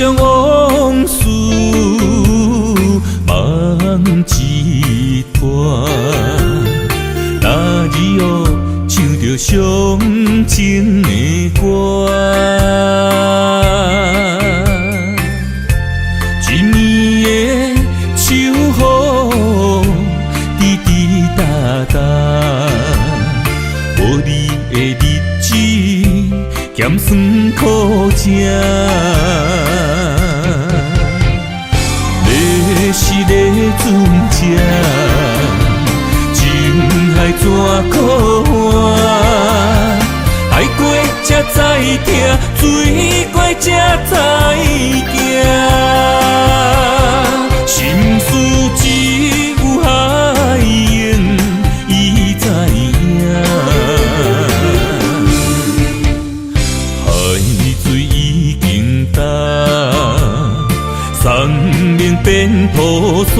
上往事梦一段，那日后唱着伤情的歌。一年的秋雨滴滴答答，无你的日子咸酸苦涩。要是咧船只，情海怎可换？爱过才知疼，水过才知行。心事只有海燕伊知影，海水已经干。送命变雨伞，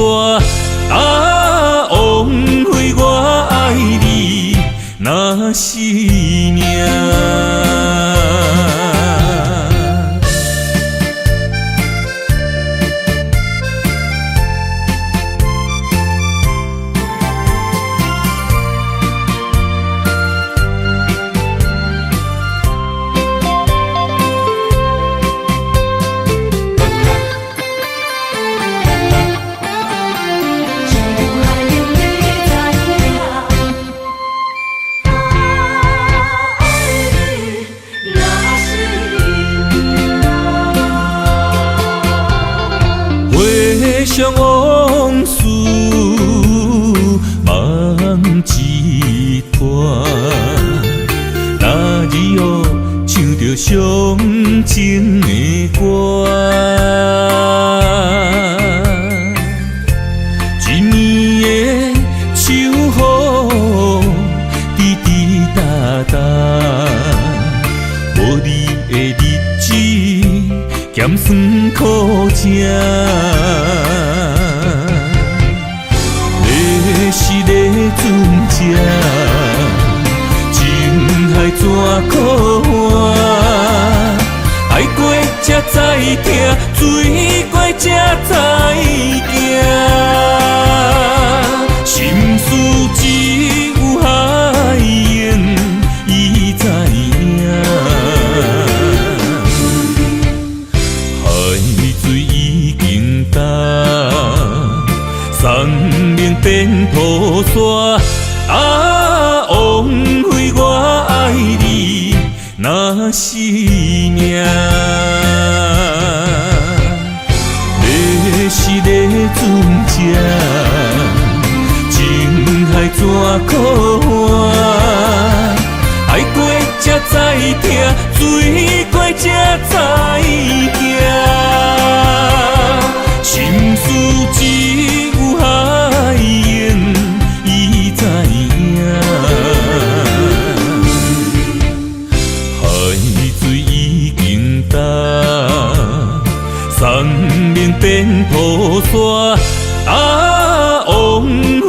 枉费我爱你那是命。回想往事梦一段，那日后唱着伤情的歌。一年的秋雨滴滴答答，无你的日子咸酸苦涩。要是咧船只，情海怎可换？爱过才知疼，水过才知行。心事只有海燕伊知影。水已经干，送命变雨伞，枉费我爱你那是命。要是咧船只，情海怎可换？爱过才知疼，水过才知行。心事只有海燕伊知影，海水已经干，送命变雨伞，枉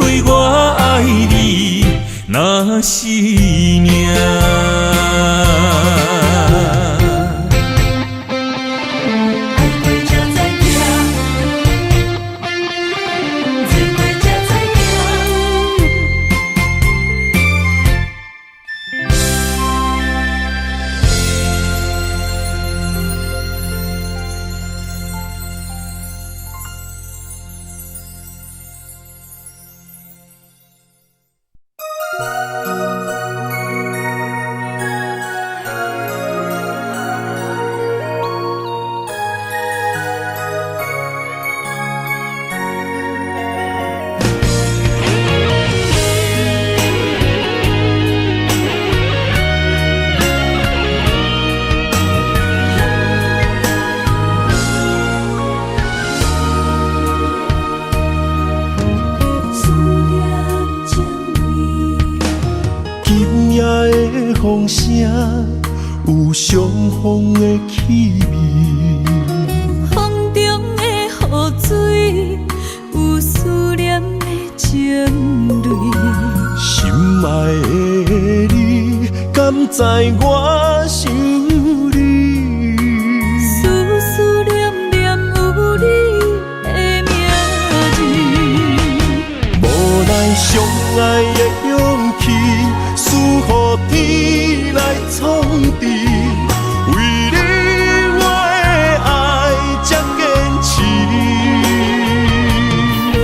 费我爱你那是命。风声有相逢的气味，风中的雨水有思念的情泪。心爱的你，敢知我想你？思念爱的勇气，赐予天来创治。为你我的爱才坚持。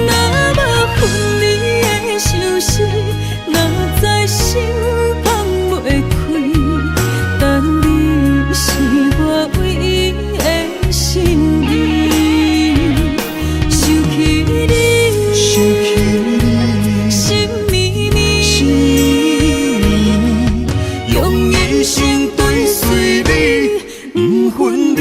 若无分离的相思，哪知心放袂开。但你是我唯一的心意，想起你，心绵绵，用一生追随你，不分离。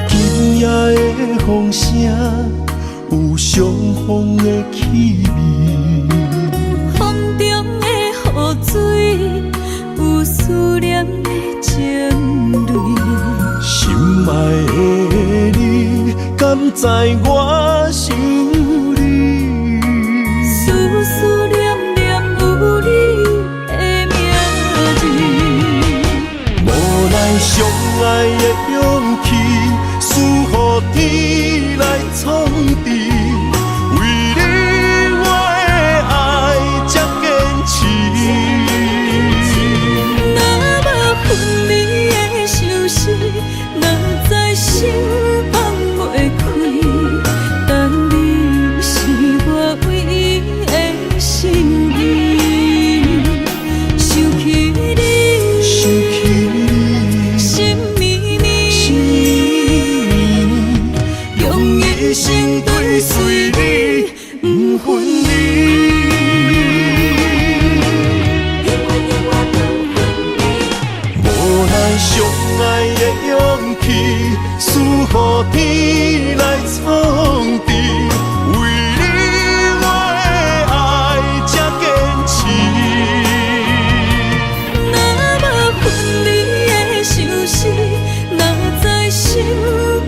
今夜的风声有相逢的气味，风中的雨水有思念的情泪，心爱的你，敢知我想你？思思念念有你的名字，无奈相爱的勇气，赐予天来创治。为你我的爱才坚持。若无分离的相思，哪知心放袂开。但你是我唯一的心意，想起你，心绵绵，用一生追随你，不分离。无奈相爱的勇气，赐予天来创治。为你我的爱才坚持。若无分离的相思，哪知心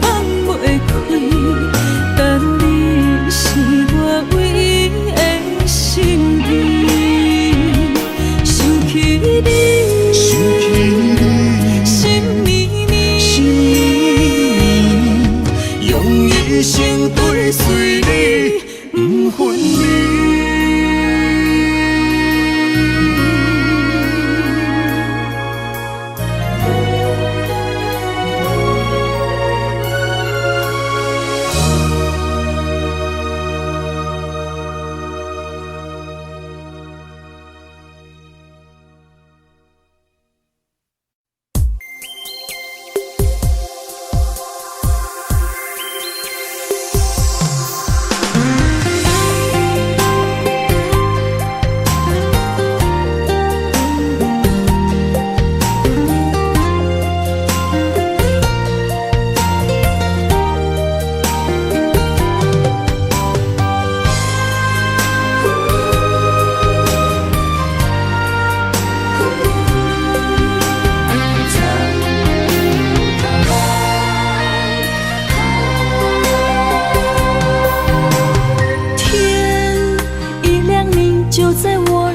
放袂开。但你是我唯一的心意，想起你，心绵绵，用一生追随你，不分离。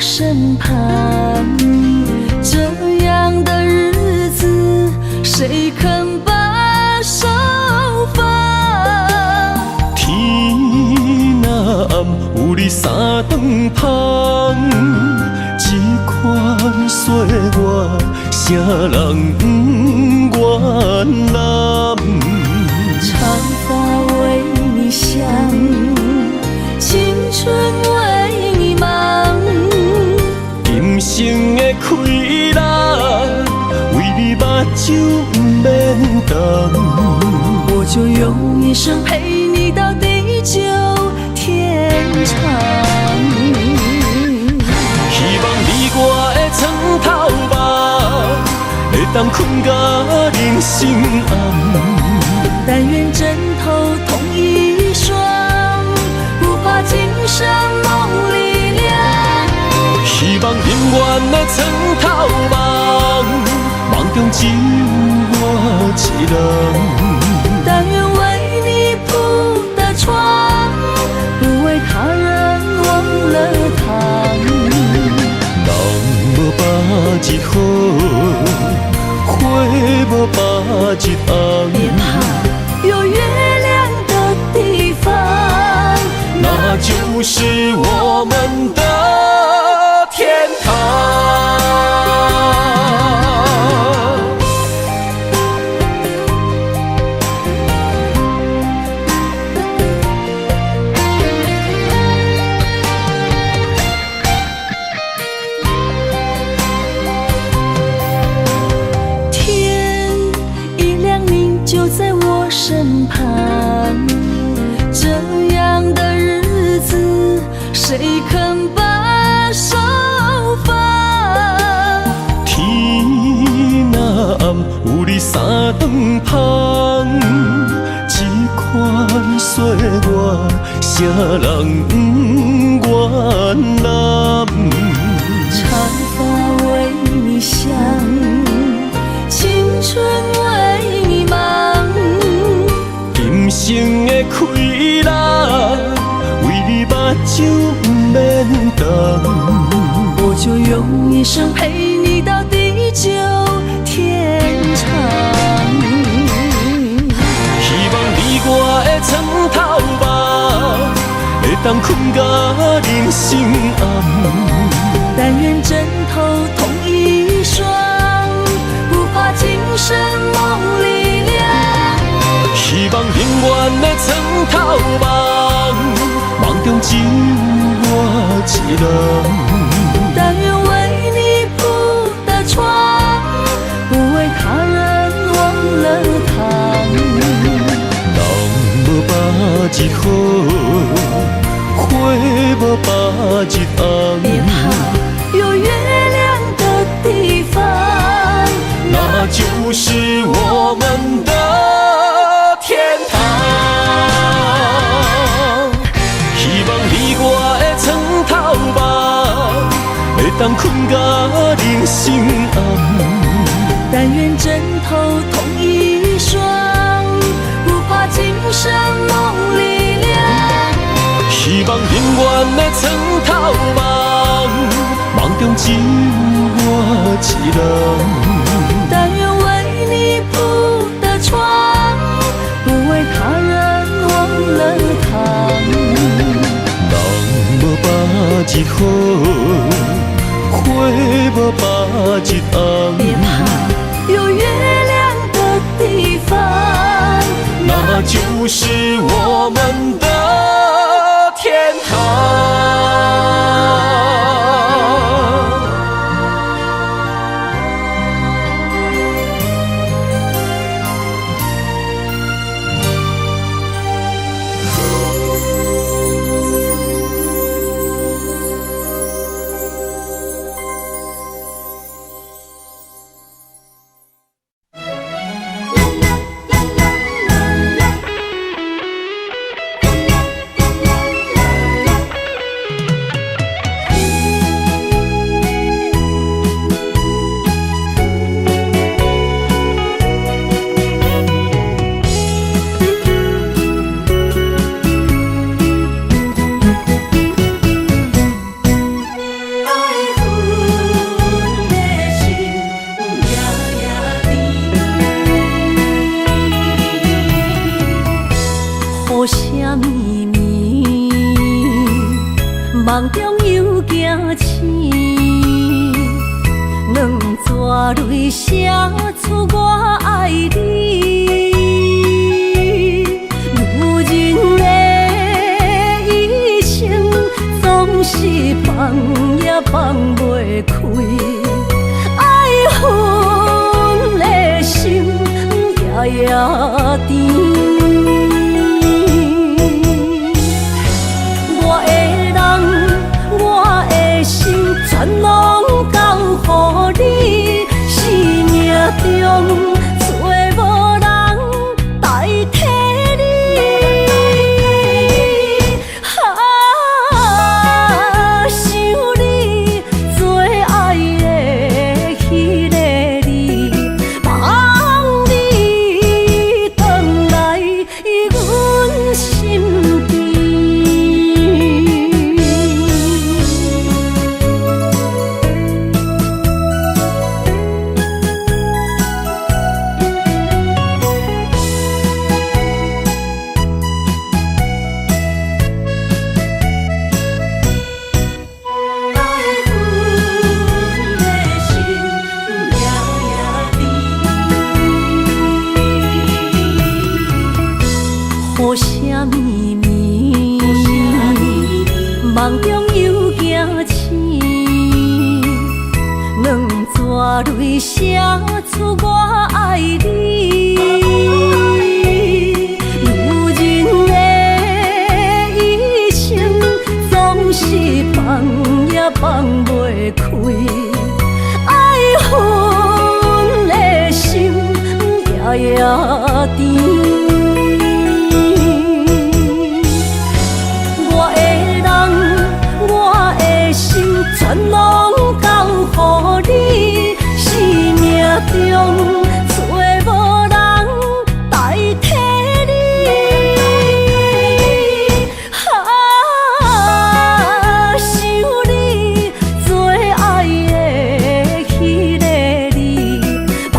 身旁，这样的日子谁肯把手放？天若暗，有你三顿香，这款岁月，啥人不原谅？长发为你香，青春为你忙。今生的快乐，为你目睭不免干。我就用一生陪你到地久天长。希望你我的床头目，会当困甲人心暗。但愿枕头同一双，不怕今生梦里凉。床头梦，梦中只有我一人。但愿为你铺的床，不为他人忘了躺。人无百日好，花无百日红。别怕，有月亮的地方，那就是我们的天堂。身旁，这样的日子，谁肯把手放？天若暗，有你三顿香，这款岁月，谁人不愿揽？长发为你香，青春为你忙。今生的快乐，为你目睭不免干。我就用一生陪你到地久天长。希望你我的床头梦，会当困到人生暗。但愿枕头同一双，不怕今生梦里凉。希望永远的床头梦，梦中只有我一人。但愿为你铺的床，不为他人忘了躺。人无百日好，花无百日红。别怕，有月亮的地方，那就是我们的天堂。希望你我的床头梦，会当困到人生暗。但愿枕头同一双，不怕今生梦里凉。希望永远的床头梦，梦中只有我一人。但愿为你铺的床，不为他人忘了躺。人无百日好，花无百日红。别怕，有月亮的地方，那就是我们的天堂。梦中又惊醒，两撮泪写出我爱你。女人的一生总是放也放袂开，爱恨的心夜夜甜。全拢交予你，生命中找无人代替你。想你最爱的梦中又惊醒，两纸泪写出我爱你。如人的一生，总是放也放袂开，爱恨的心夜夜甜。全拢交乎你，生命中找无人代替你。想你做爱的迄个你，望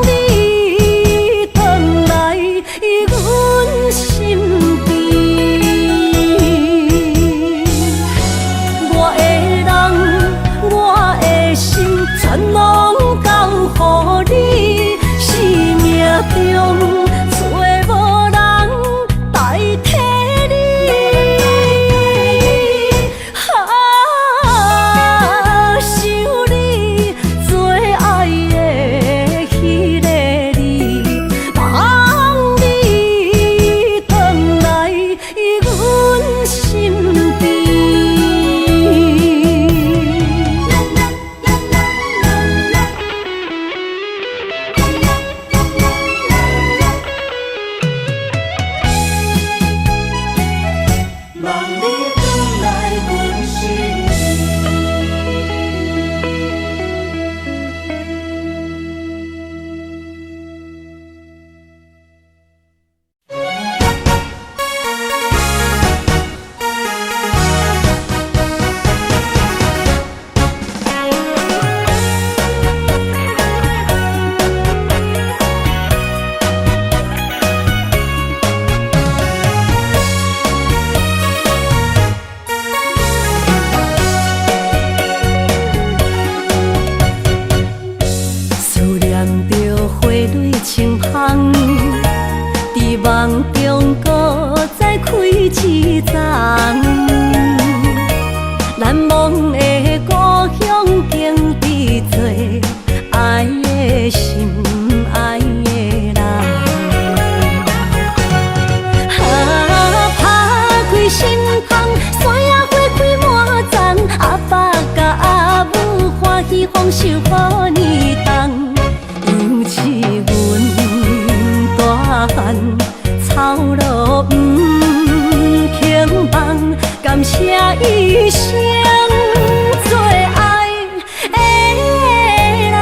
你回来阮身边。全拢交乎你，生命中找无人代替你。想你做爱的迄个你，望你回来阮身边。梦中搁再开一丛，难忘的故乡经历做爱的心爱的人。打开心窗，山野花开满丛，阿爸甲阿母欢喜丰收好年冬，尤其阮大汉。草路不轻放，感谢一生做爱的人。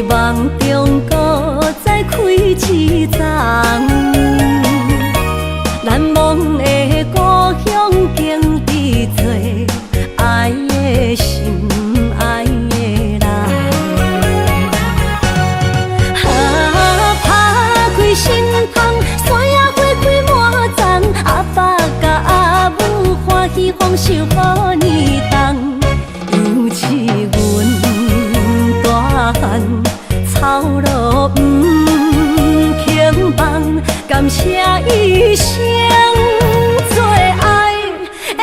梦中搁再开一丛，难忘的故乡经历做爱的心爱的人。打开心窗，山野花开满丛，阿爸甲阿母欢喜丰收好年冬，尤其阮大汉。草路不轻放，感谢一生做爱的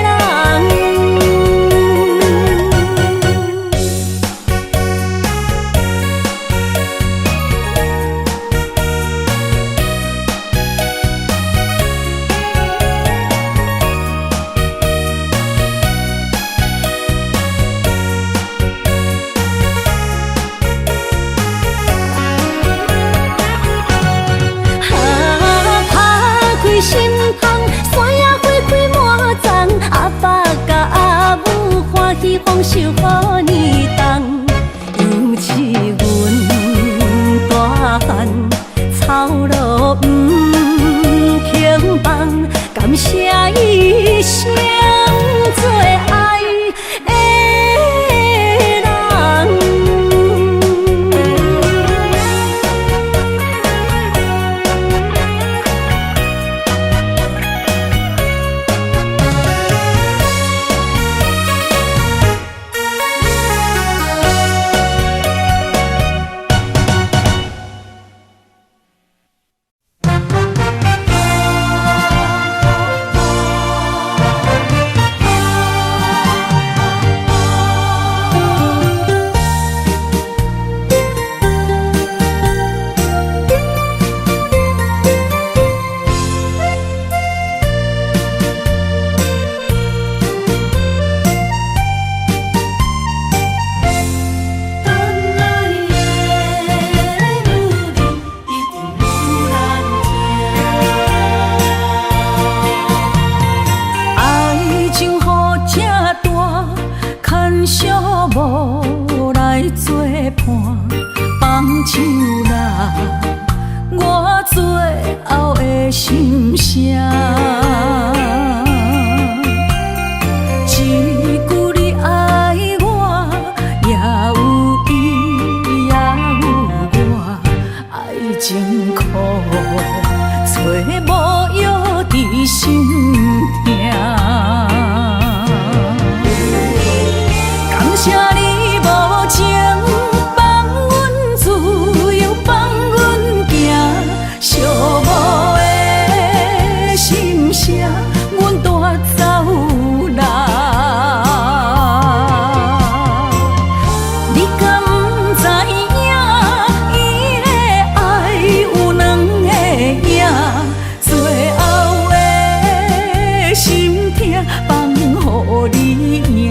人。心窗，山野花开满丛，阿爸甲阿母欢喜丰收好年冬，尤其阮大汉草路不轻放。感谢一生做爱的人。无来作伴，放手啦，我最后的心声。一句你爱我，也有伊，也有我，爱情苦，找无药伫心痛。感谢你无情放阮自由，放阮行，寂寞的心声，阮带走啦。你敢不知影，伊的爱有两个影，最后的心痛放予你赢。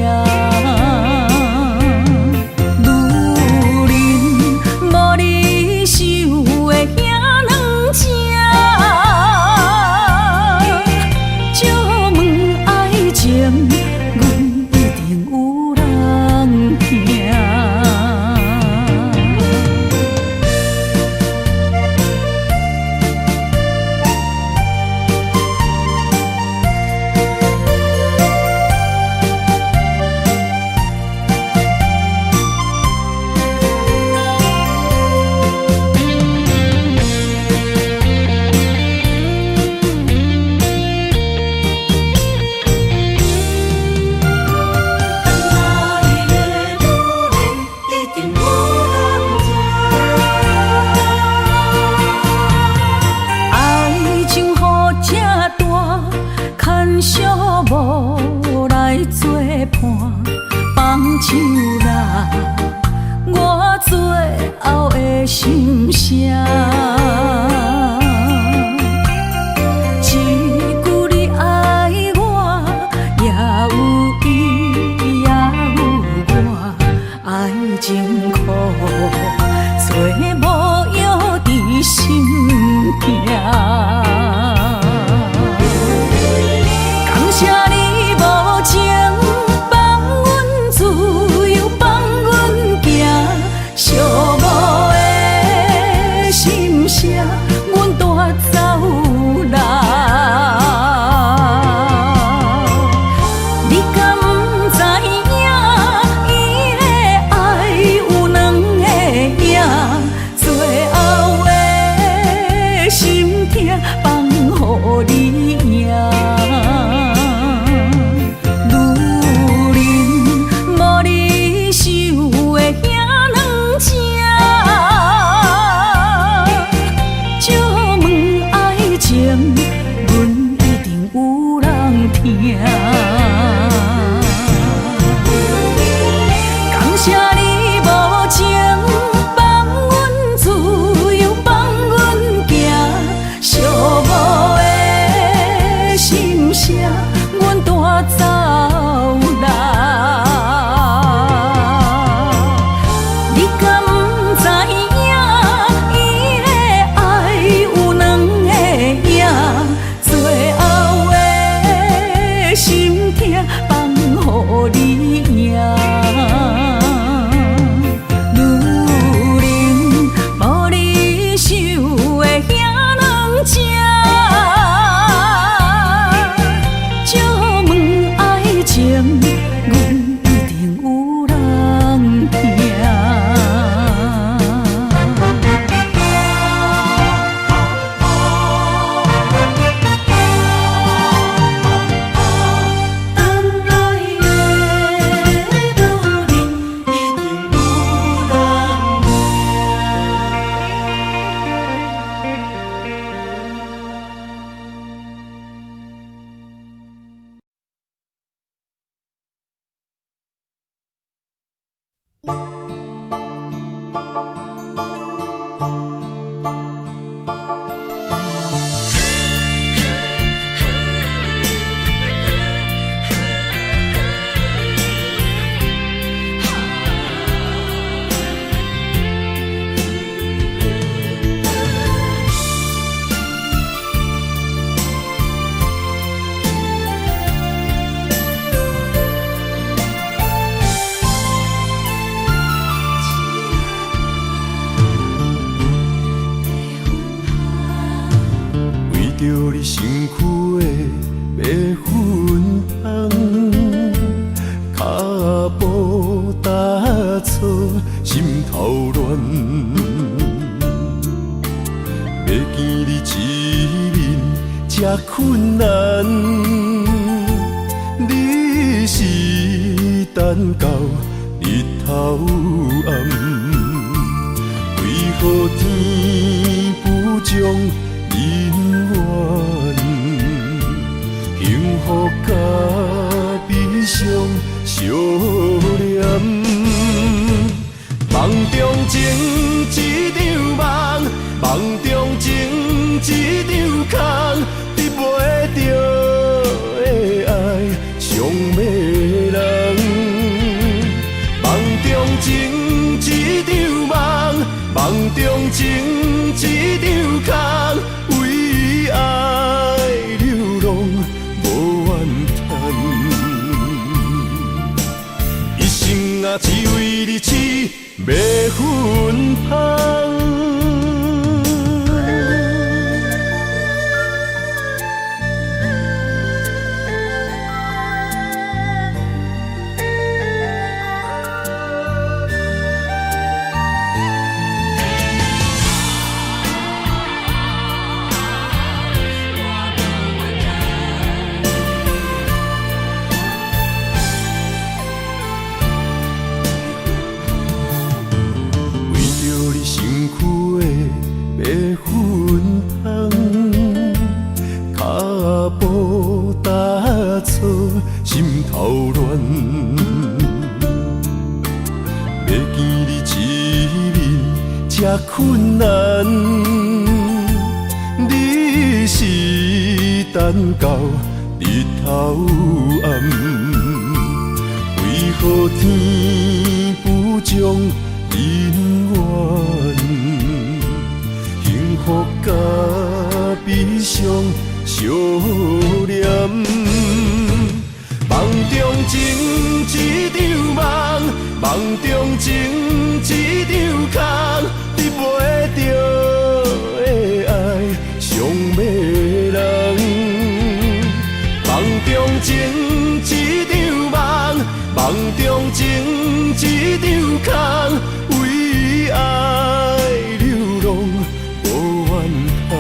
无来作伴，放手啦，我最后的心声。一句你爱我，也有伊，也有我，爱情苦，做无药伫心痛。谢你无情放阮自由，放阮行，寂寞的心声，阮带走啦。你敢不知影，伊的爱有两个影，最后的心痛放予你赢。感谢你无情放阮自由，放阮行，寂寞的心声，阮带走啦。你敢不知影，伊的爱有两个影，最后的心。着你身躯的白粉香，脚步踏错，心头乱。要见你一面这困难，你是等到日头暗，为何天不将人缘，幸福甲悲伤相连，梦中情一场梦，梦中情一场空，得袂着的爱上迷人。梦中情一场梦，梦中情一场空。为爱流浪无怨叹，一生啊只为你痴迷魂香。心头乱，要见你一面这困难，你是等到日头暗，为何天不将人缘，幸福甲悲伤相连？梦中情一场梦，梦中情一场空，得袂着的爱上迷人。梦中情一场梦，梦中情一场空，为爱流浪无怨叹，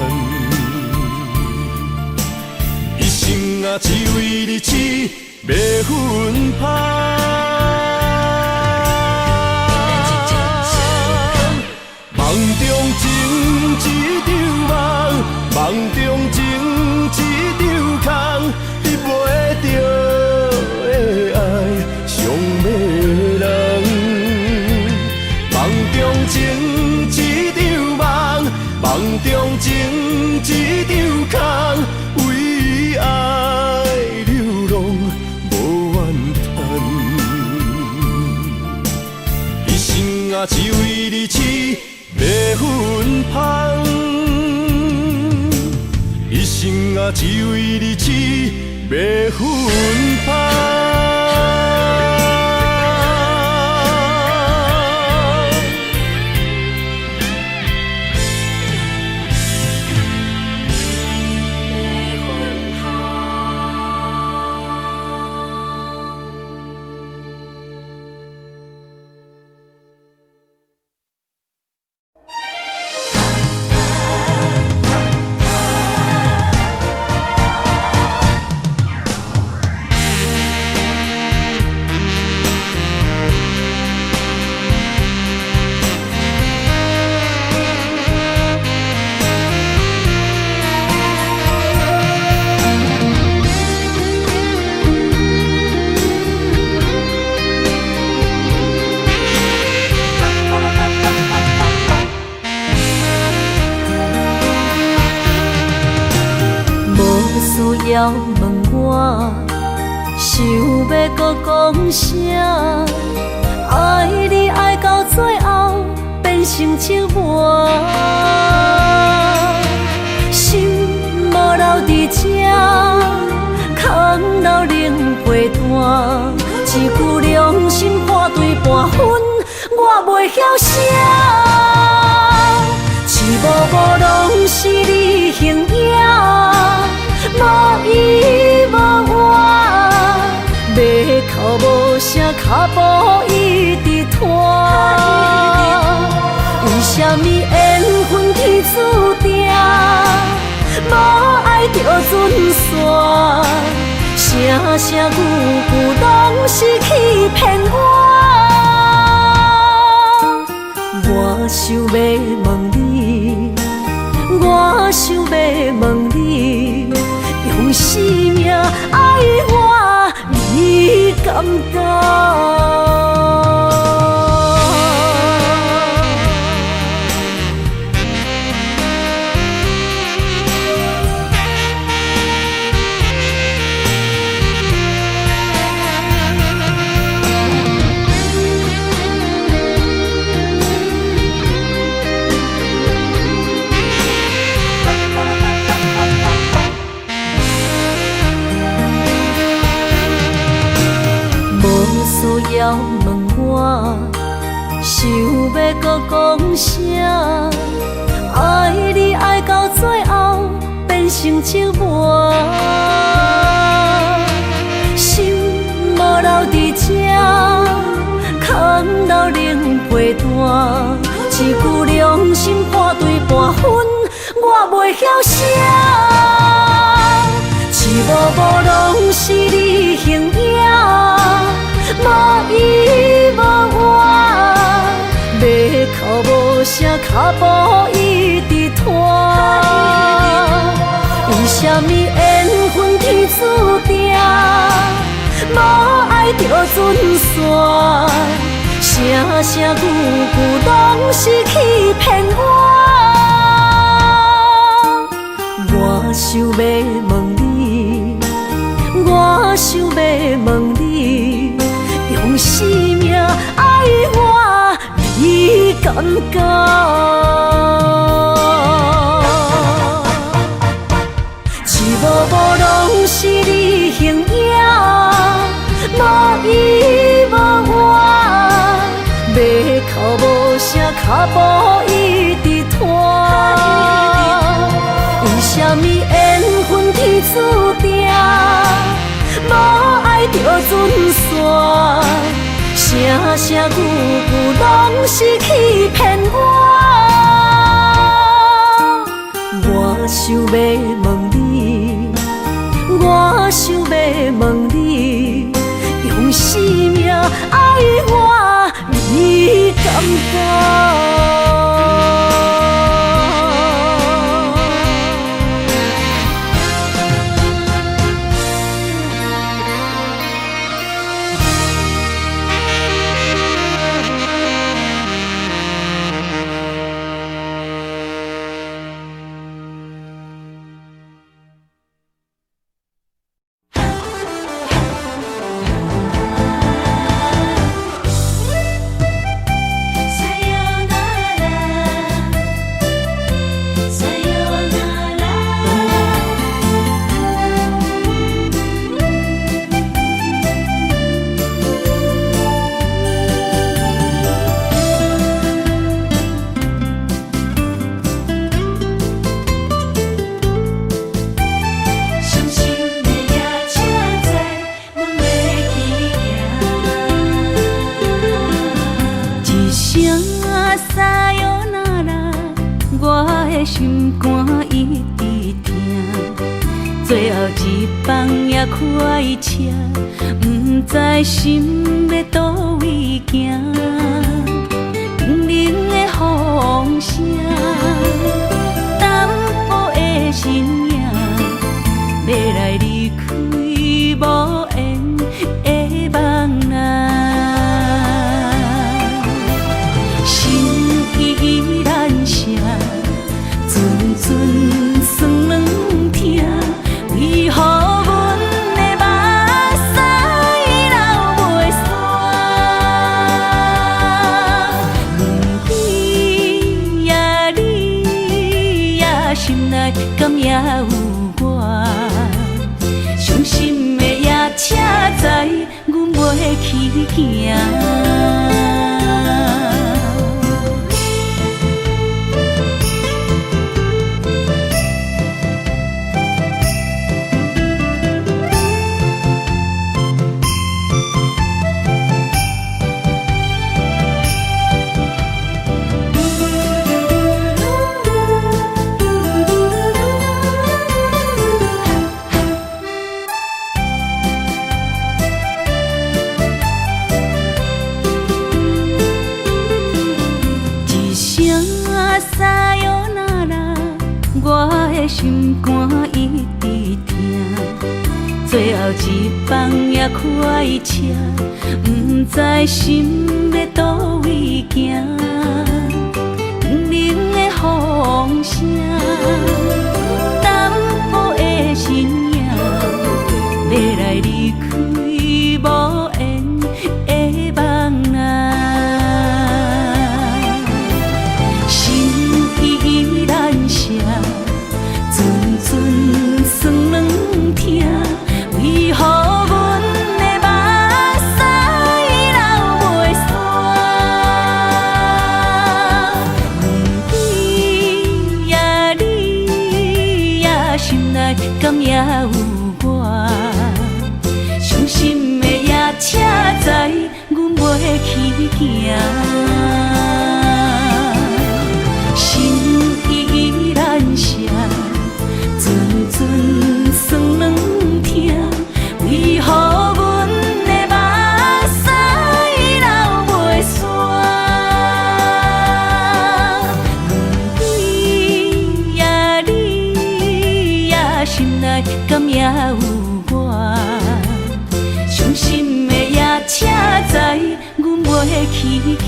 一生啊只为你痴迷魂香。梦中情一场梦，梦中情一场空，得袂着的爱上迷人。梦中情一场梦，梦中情一场空，为爱流浪无怨叹，一生啊只为你痴迷魂香，一生啊只为你痴迷魂香。遥问我，想要搁讲啥？爱你爱到最后变成寂寞，心无留伫这，空留冷陪伴。一句良心半对半分，我袂晓写。一幕幕拢是你形影，无依无我，要哭无声，脚步一直拖。为什么缘分天注定，无爱就准线？声声句句拢是欺骗我。我想要问你，我想要问你，用生命爱我，你敢讲？要问我，想要搁讲啥？爱你爱到最后变成寂寞，心无留伫这，空留冷陪伴。一句良心半对半分，我袂晓写。一幕幕拢是你形影，无依无我，要哭无声，脚步一直拖。为什么缘分天注定，无爱就准线？声声句句拢是欺骗我。我想要问你，我想要问你，用生命爱我，你敢讲？一幕幕拢是你形影，无依无我，要哭无声，脚步一直拖。为什么缘分天注定，无爱就准线？声声句句拢是欺骗我。我想要问你，我想要问你，用生命爱我，你敢讲？心肝一直疼，最后一放也开车，不知心要倒位行。冷冷的风声，淡薄的身影，要来离开无缘的梦啊，心依然剩。阵阵酸软疼，为何？行。心肝一直疼，最后一放也开车，不知心要倒位行。不明的风声，淡薄的身影，要来离开无缘的梦啊。心依然舍。阵酸软疼，为何阮的目屎流袂煞？不知呀你呀心内敢也有我？伤心的夜车载，阮袂去行。心依然舍。阵酸软疼，为何阮的目屎流袂煞？不知呀你呀心内敢也有我？伤心的夜车载，阮袂去行。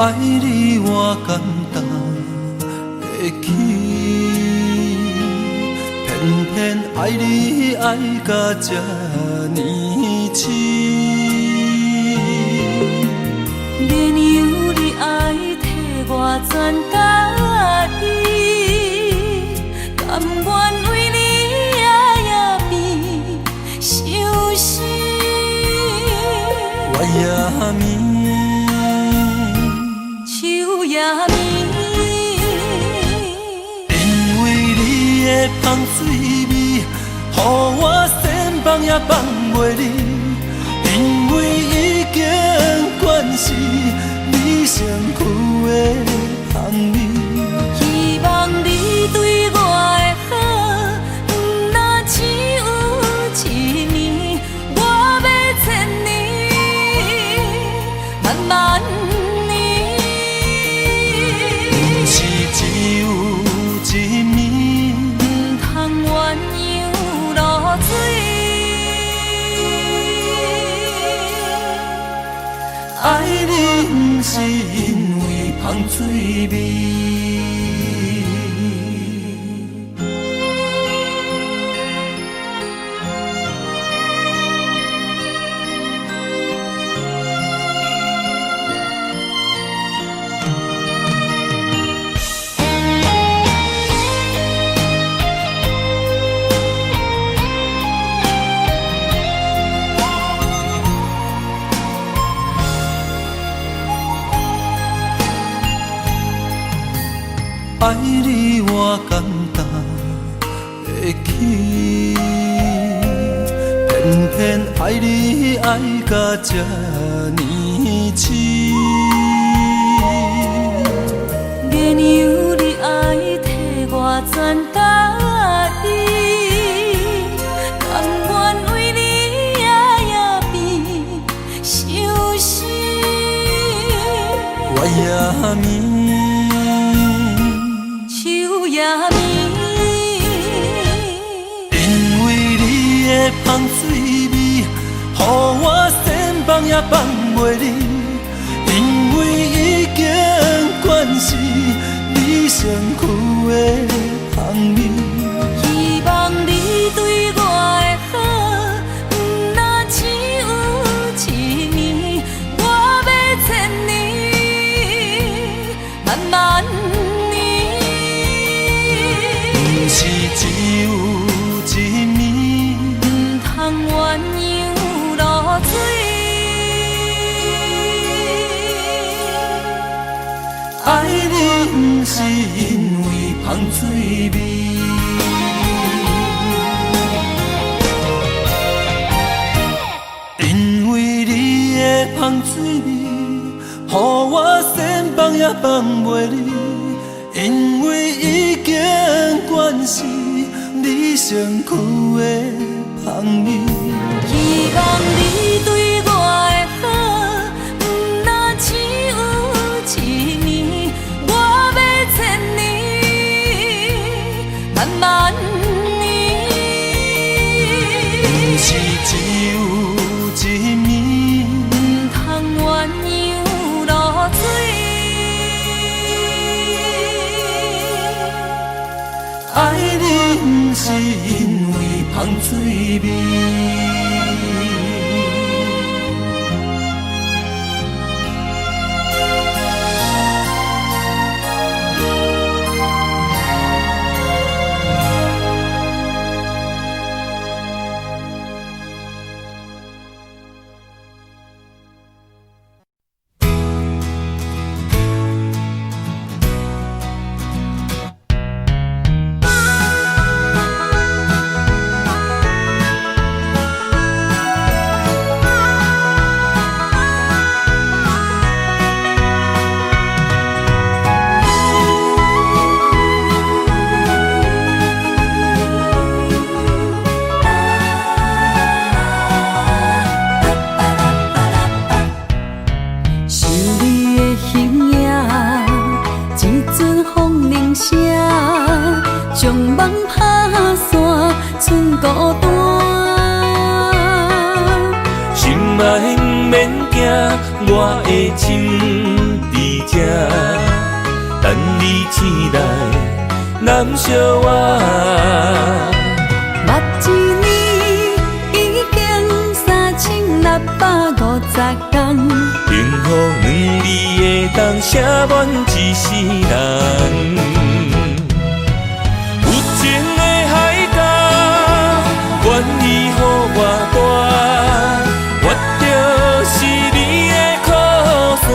爱你我简单会起，偏偏爱你爱到这呢痴。免由你爱替我全家己，甘愿为你夜眠伤心。我也眠。因为你的香水味，予我先放也放袂离。因为已经惯是你身躯的香味。希望你对我的好，不若只有一年，我要千年，慢慢。爱你不是因为香水味。爱你我简单起，偏偏爱你爱到这呢痴。原由你爱替我全答应，甘愿为你夜变伤心。我也眠，树也眠，因为你的香水味，予我先放也放袂离。因为已经惯是你身躯的香味，希望你对我的好，不若只有一年，我要千年，慢慢年。不是只有一年，唔通鸳鸯落水。爱你不是因为香水味，因为你的香水味，予我先放也放袂离。因为已经惯是你身躯的香味，希望你对我的好，不若只有一年，我要千年，慢慢年。不是只有一年，唔通鸳鸯落水。爱你不是因为香水味。将梦打散，剩孤单。心爱免惊，我的心伫这，等你醒来，难相我。目一年已经3650天，幸福两字的当写满一世人。有情的海角，愿意予我带，我就是你的靠山。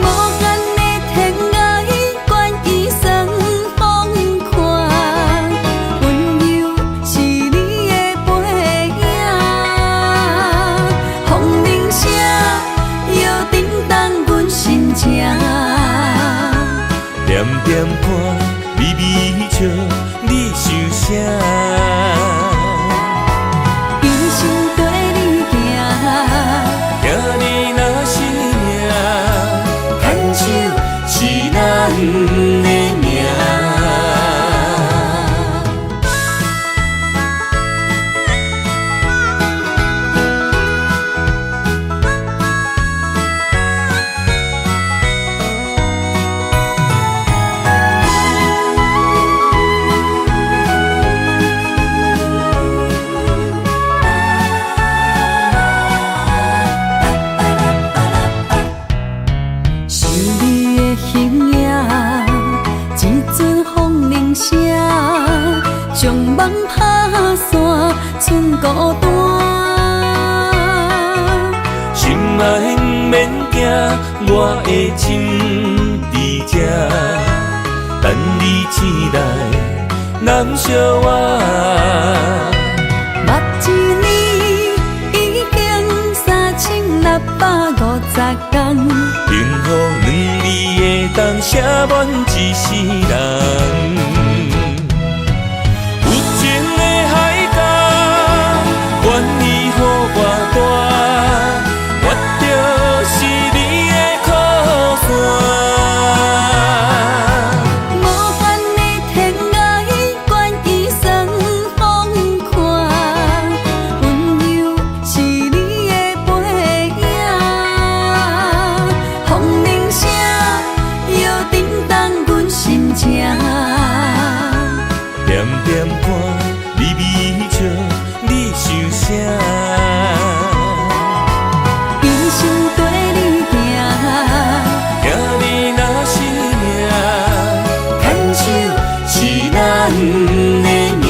无间的天涯，愿意算风看，温柔是你的背影。风铃声摇叮当阮心情，点点看，微微笑，你想啥？一生跟你行，行你若是命，牵手是咱的命。想你的形影，一阵风铃声，将梦打散，剩孤单。心爱免惊，我的心伫这，等你醒来，感谢我。目一年已经3650天，幸福两字会当写满一世人。有情的海角，愿意予我大，我就是你的靠山。无限的天涯，愿意算风看，温柔是你的背影，风铃声摇叮当阮心情。点点看，微微笑，你想啥？一生跟你行，行你若是命，牵手是咱的命。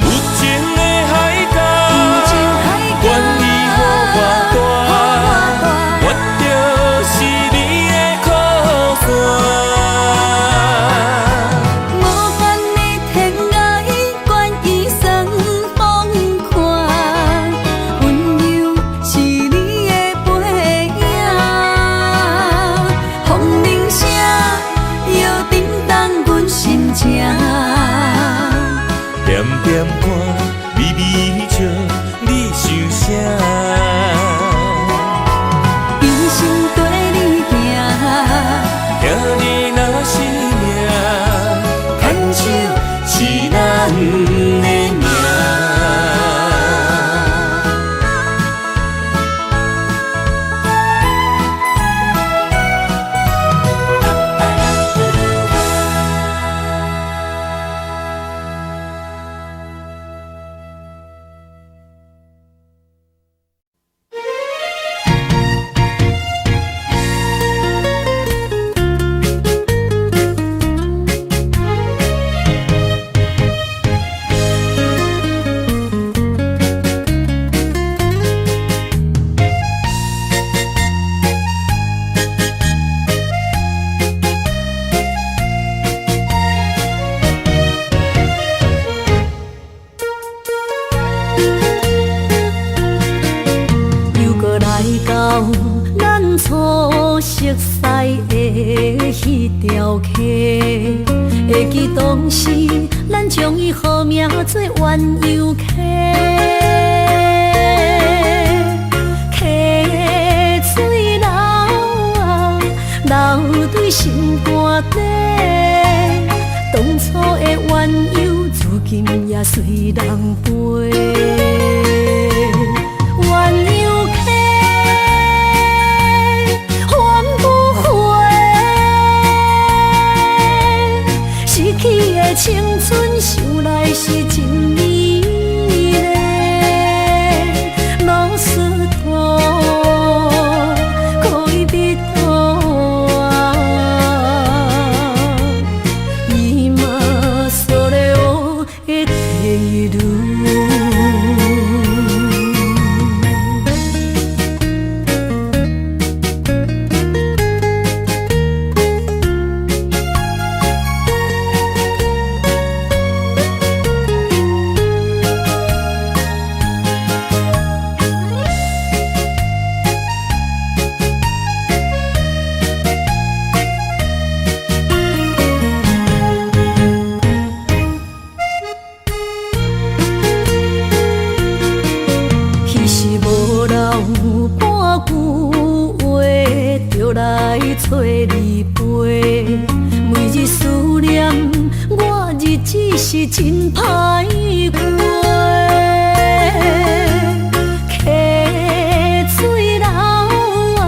有情的海角，愿意予我大，我就是你的靠山。无限的天涯，愿意算风看，温柔是你的背影，风铃声摇叮当阮心情。点点看，微微笑，你想啥？一生跟你行，行你若是命，牵手是咱的命。又搁来到咱初熟悉的迄条溪，会记当时咱将伊号名做鸳鸯溪。溪水流啊，流对心肝底，当初的鸳鸯，如今也随人飞。鸳鸯溪，换不回，失去的青春，想来是真美丽。老师徒，可以比图啊，伊嘛所了的地路。彼时无留半句话，就来找你陪。每日思念，我日子是真歹过。溪水流啊，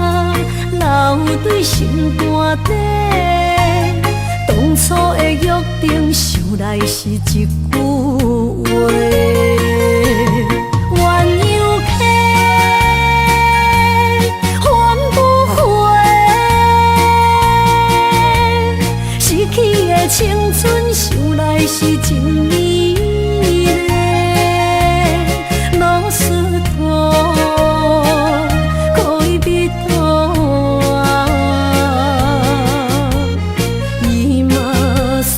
流对心肝底。当初的约定，想来是一句话。鸳鸯溪，换不回，失去的青春，想来是真美丽。老师徒，可以比图啊，伊嘛所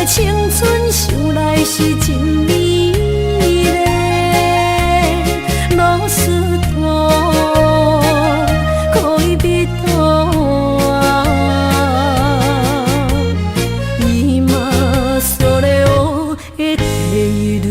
的青春想来是真美丽，老师大，可以比大，伊嘛所咧学的体路。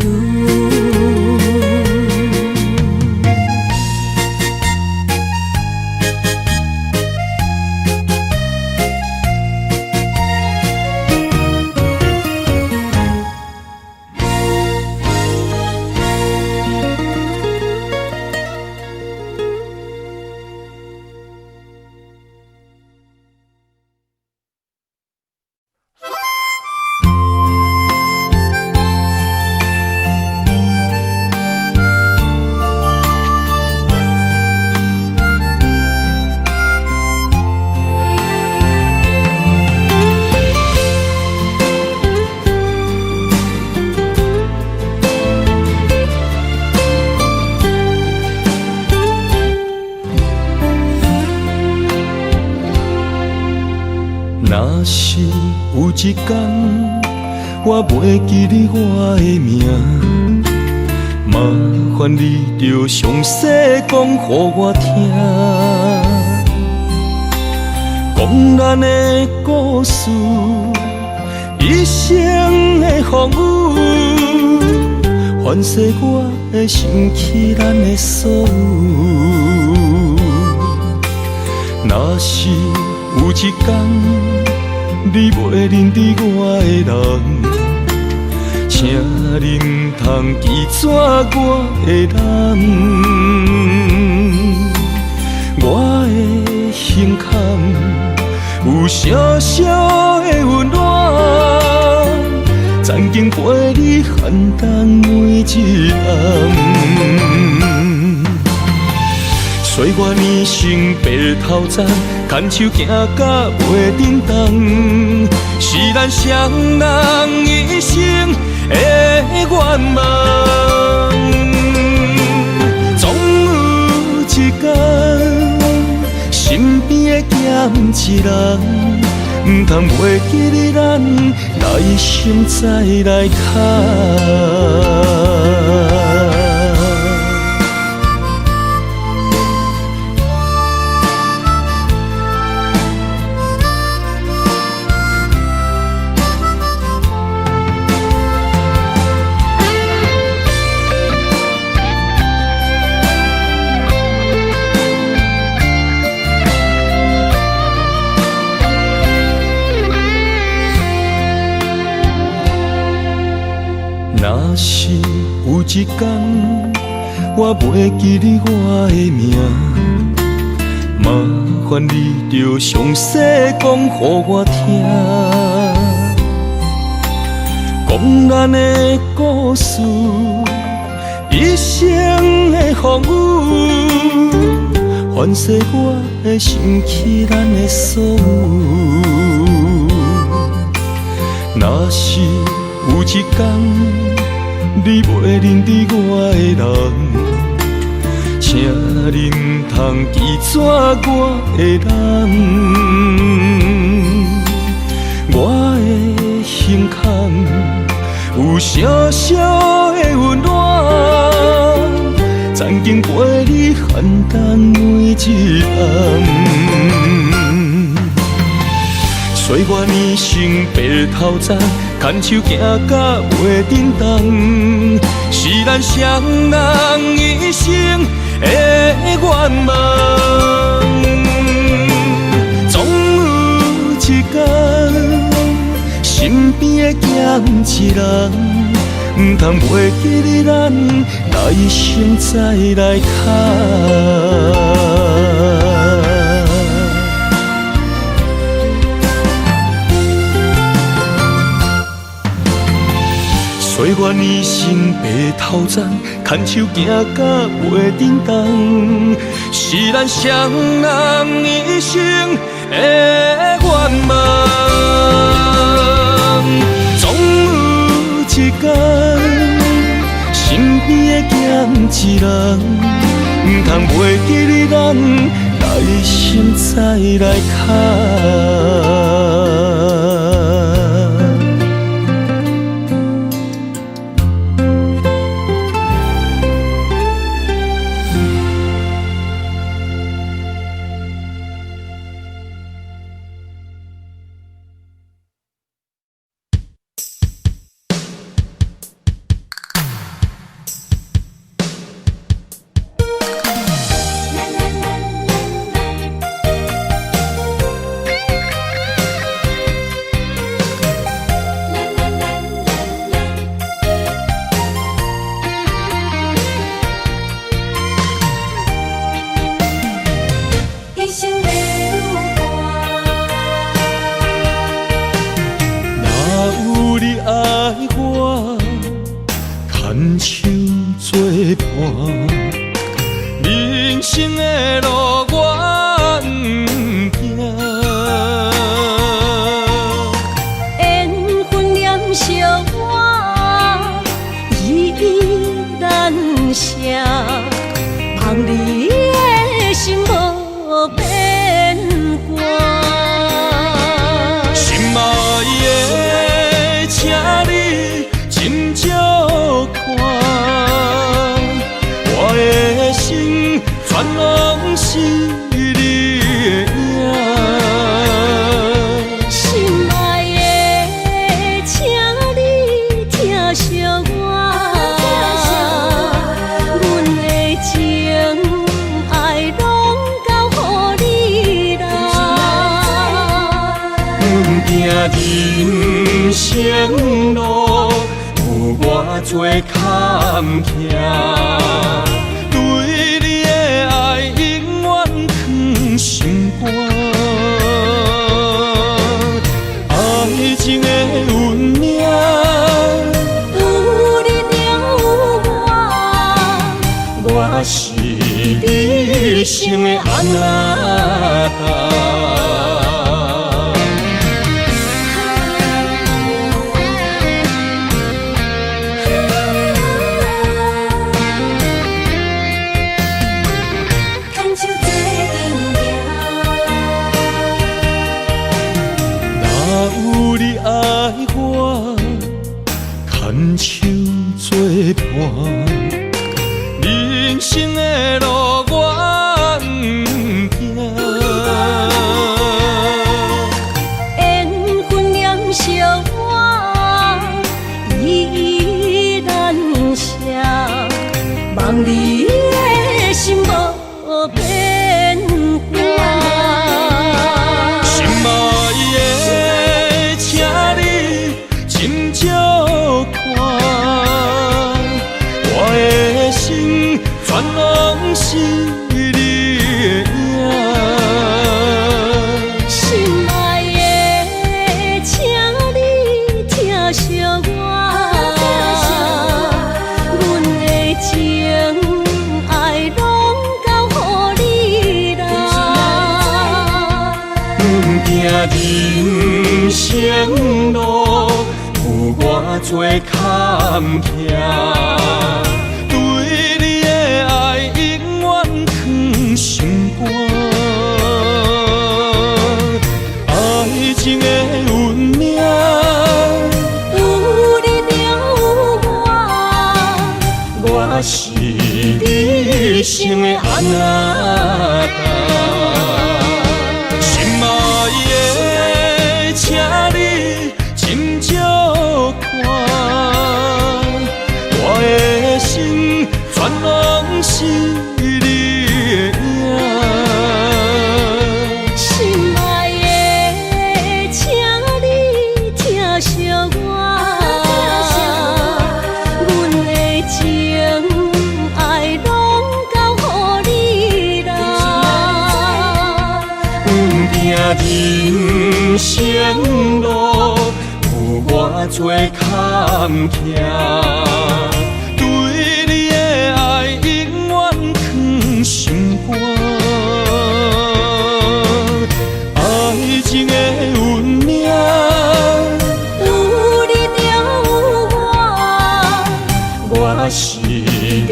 若是有一天我袂记你我的名，麻烦你着详细讲予我听，讲咱的故事，一生的风雨，反噬我会想起咱的所有。若是有一天你袂认得我的人，请你唔通记住我的人。我的胸坎有小小的温暖，曾经陪你寒冬每一暗。岁月年轻白头鬃，牵手行到袂振动，是咱双人一生的愿望。总有一天，身边的咸一人，唔通袂记你咱，来生再来看。若是有一天我袂记你我的名，麻烦你着详细讲予我听，讲咱的故事，一生的风雨，反噬我会想起咱的所有。若是有一天你袂认得我的人，请你唔通记住我的人。我的胸坎有小小的温暖，曾经陪你寒冬每一暗。岁月年轻白头鬃，牵手行到袂振动，是咱双人一生的愿望。总有一天，身边的咸一人，唔通袂记你咱，来生再来看。岁月年轻白头鬃，牵手行到袂振动，是咱双人一生的愿望。总有一天，身边的咸一人，唔通袂记你咱，来生再来看。全拢是你的影。心爱的，请你疼惜我，阮的情爱拢交予你啦。行人生路有偌多坎坷，对你的爱永远藏心肝。爱情的运命，有你了有我，我是你生的安那达。有你爱我，牵手作伴，人生的路我不惊。缘分念惜我，依然写，望你的心无变化。心爱的，请你斟酌看，我的心全拢是你的影。心爱的，请你疼惜我，阮的情爱拢交予你啦。行人生路有偌多坎坷，对你的爱永远藏心肝。爱情的运命，有你了我，我是你生的安那达。心爱的，请你斟酌看，我的心全拢是你的影。心爱的，请你疼惜我，阮的情爱拢交予你啦。人生路有偌多坎坷，对你的爱永远藏心肝。爱情的运命，有你了我，我是你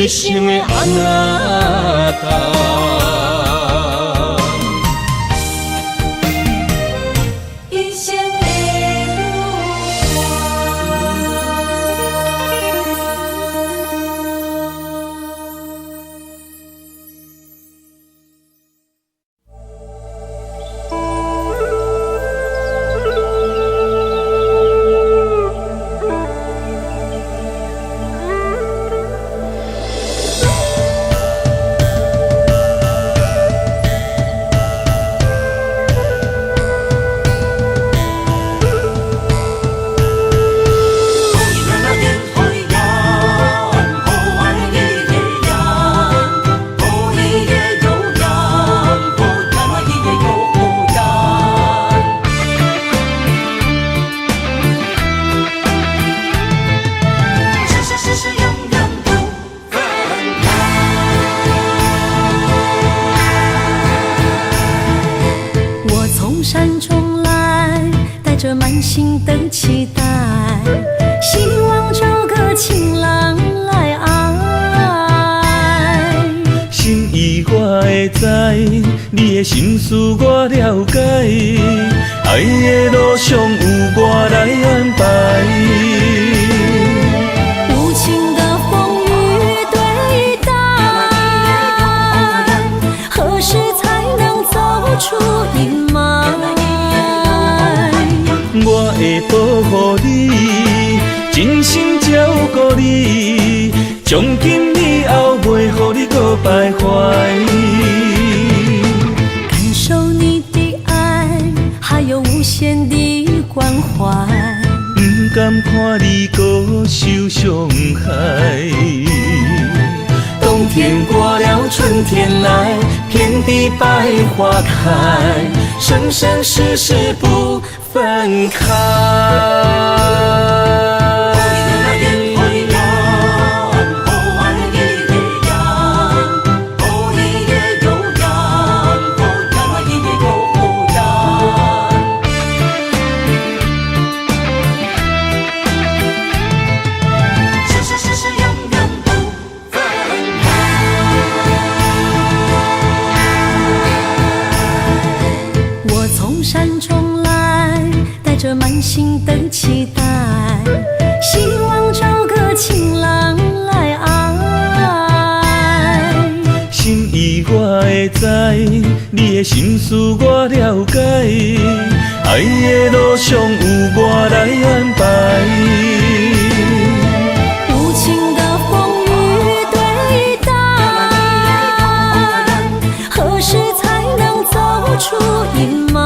生的安那达。一生的着满心的期待，希望找个情郎来爱。心意我会知，你的心思我了解，爱的路上有我来安排。无情的风雨对待，我会保护你，真心照顾你，从今以后袂予你搁徘徊。感受你的爱，还有无限的关怀。不甘看你搁受伤害。冬天过了，春天来，遍地百花开，生生世世不分开。着满心的期待，希望找个情郎来爱。心意我会知，你的心思我了解，爱的路上有我来安排。无情的风雨对待，何时才能走出阴霾？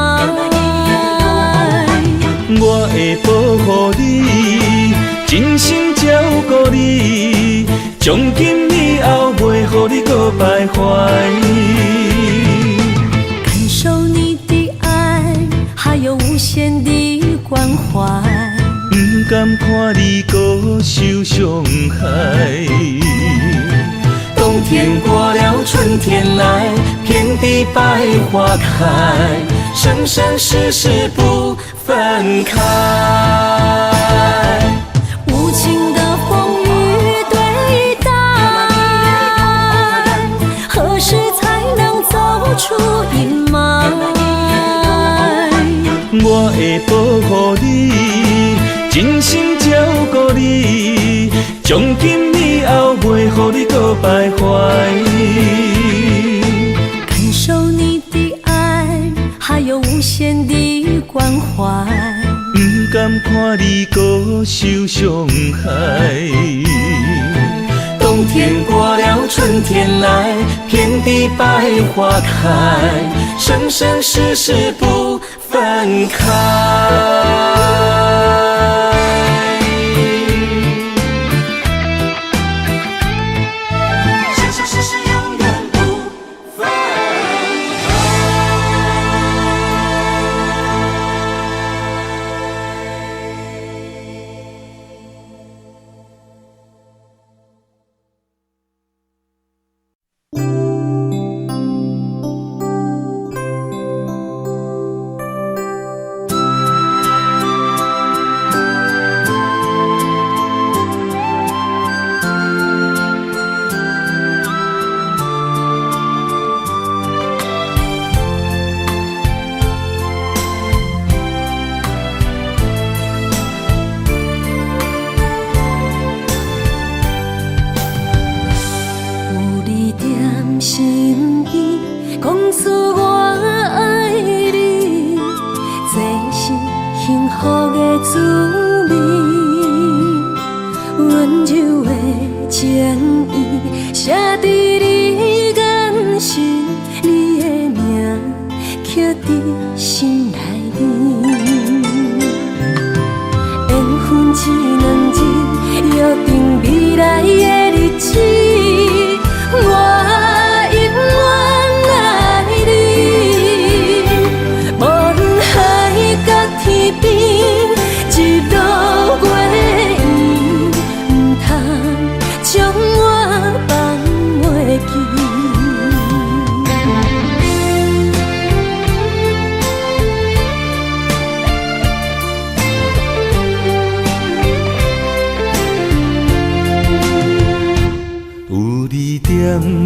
我会保护你，真心照顾你，从今以后袂予你搁徘徊。感受你的爱，还有无限的关怀。不甘看你搁受伤害。冬天过了，春天来，遍地百花开，生生世世不分开。无情的风雨对待，何时才能走出阴霾？我会保护你，真心照顾你，从今以后袂予你搁徘徊。感受你的爱，还有无限的关怀。不甘看你搁受伤害。冬天过了，春天来，遍地百花开，生生世世不分开。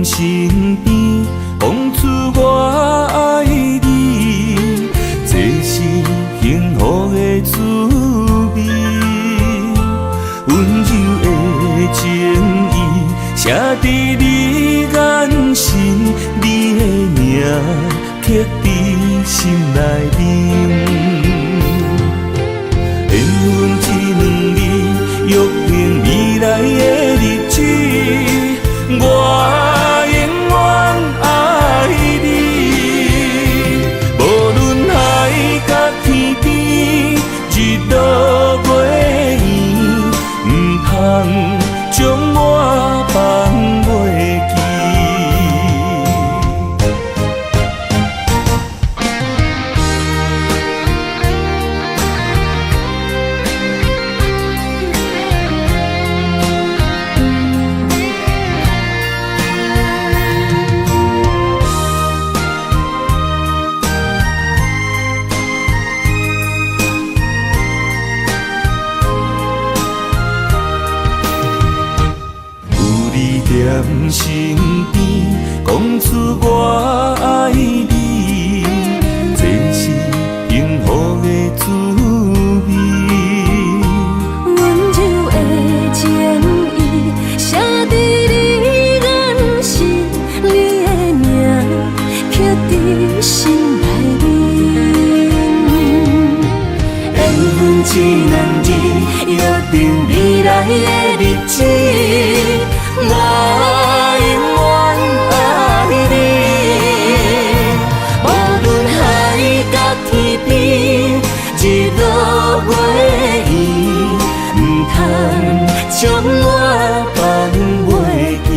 身边，讲出我爱你，这是幸福的滋味。温柔的情意写在你眼神，你的名刻在心内面。缘分一两字，约定未来的日子，我永远爱你。无论海角天边，日落月圆，唔通将我放袂记。踮身边，讲出我爱你，这是幸福的滋味。温柔的情意，写在你眼心，你的名刻在心内面。缘分一两字，约定未来的日子。我永远爱你，无论海角天边，日落月圆，唔通将我放袂记。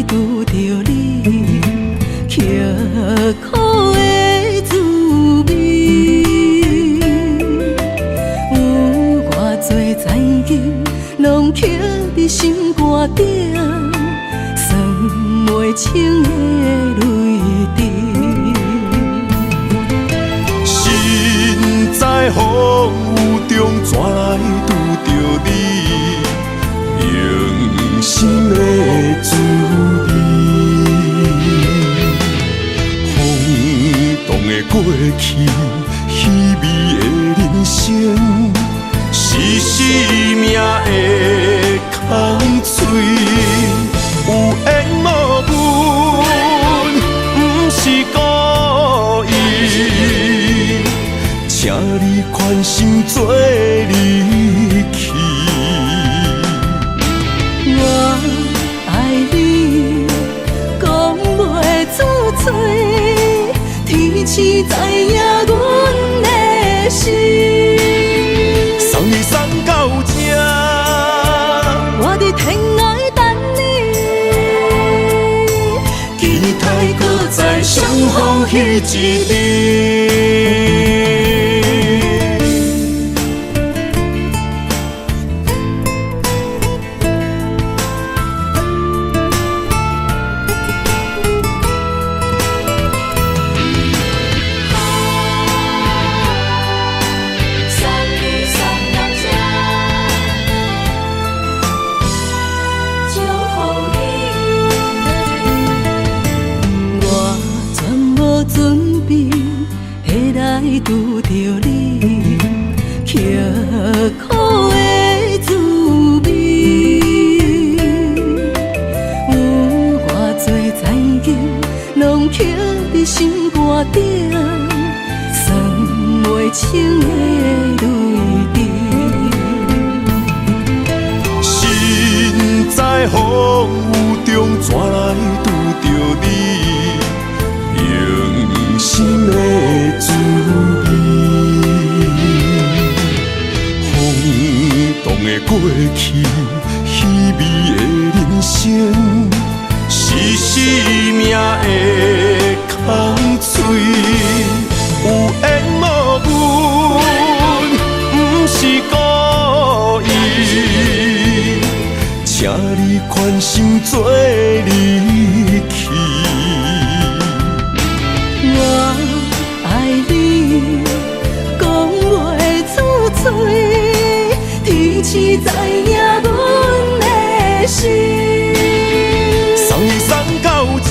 拄着你，刻苦的滋味，有偌多情景，拢刻在心肝顶，算袂清的泪滴。身在风雨中，怎来拄着你？用心的滋味，轰动的过去，稀微的人生，是生命的空嘴，有缘无分，不是故意，请你宽心做离去。我爱你，讲袂出嘴，天赐知影阮的心。送你送到这，我伫天涯等你，期待搁再相逢彼一日。准备下来拄着你，刻苦的滋味，有偌多情景，拢刻在心肝顶，算袂清的泪滴。身在风雨中，怎来拄着你？用心的滋味。去，虚伪的人生，是生命的空嘴，有缘无分，不是故意，请你宽心做离去。我爱你，讲袂出嘴，天赐知影阮的心。送你送到这，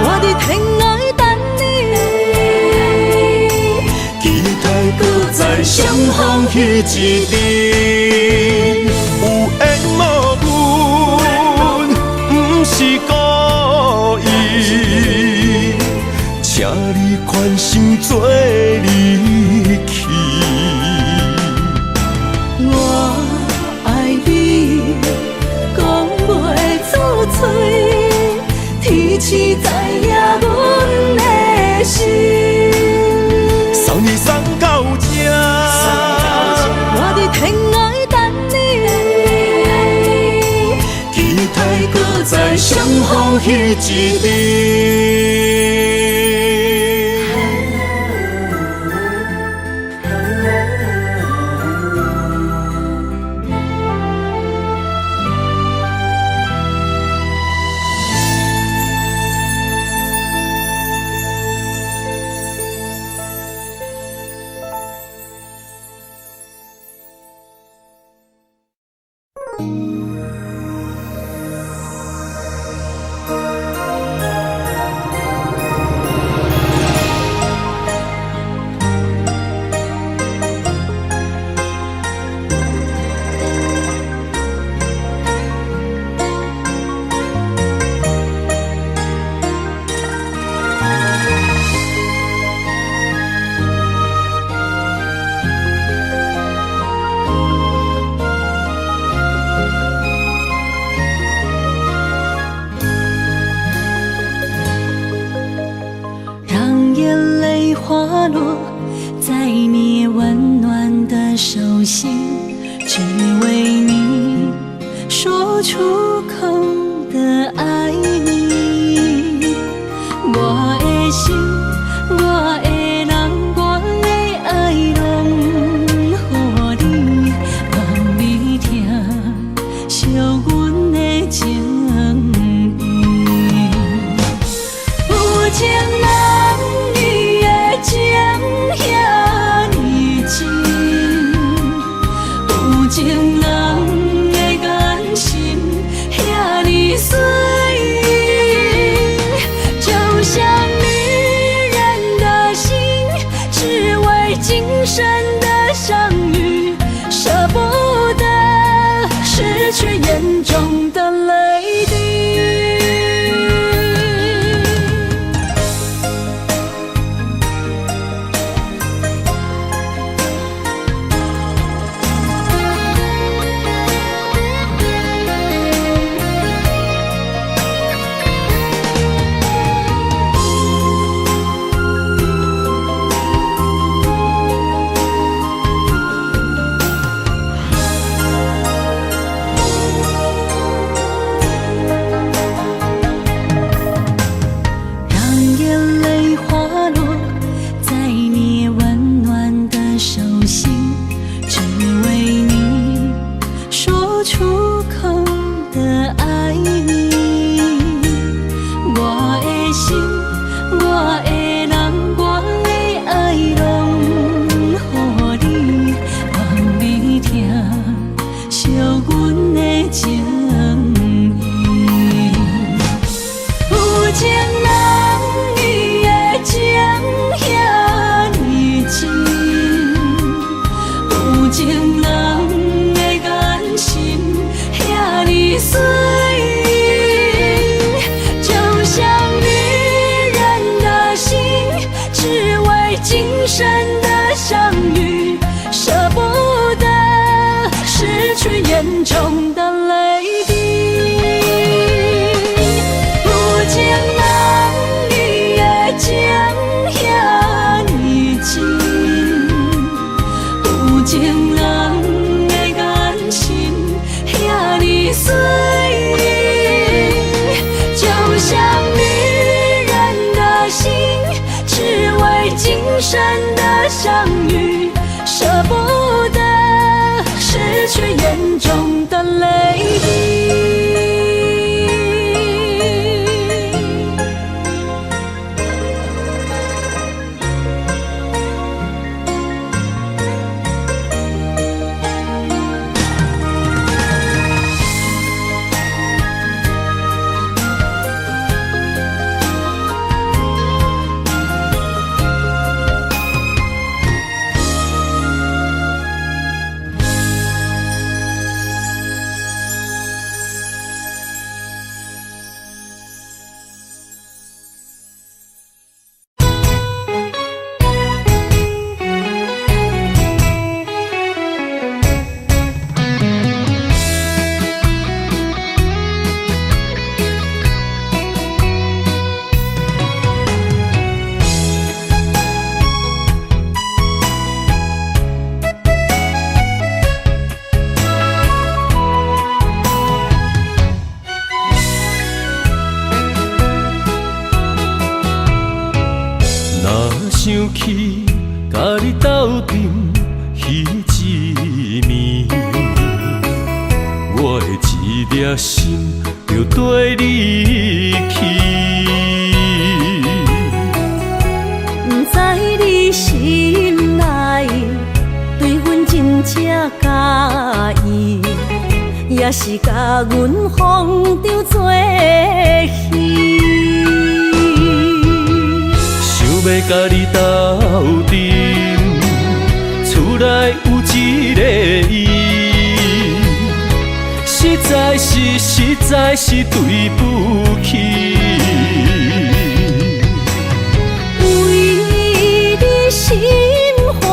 我伫天涯等你，期待搁再相逢彼一日。有缘无分，不是故意，请你宽心做离去。我爱你，讲袂出嘴，天赐知影阮的心。送你送到这，我伫天涯等你，期待搁再相逢彼一日。让眼泪滑落在你温暖的手心，只为你说出口的爱你。我的心，我的人，我的爱拢予你，望你听惜阮的情意。有情人伊的情遐尼真，有情人的眼神遐尼水，就像女人的心，只为今生的相遇，舍不得失去眼中的泪滴。眼中的泪滴，有情人伊的情遐尼真，有情人的眼生的相遇，舍不得失去眼中的泪滴。想起甲你斗阵彼一暝，我的一粒心就跟你去。不知你心内对阮真正介意，也是甲阮放着做戏。要甲你斗阵，厝内有一个伊，实在是对不起。为你心烦，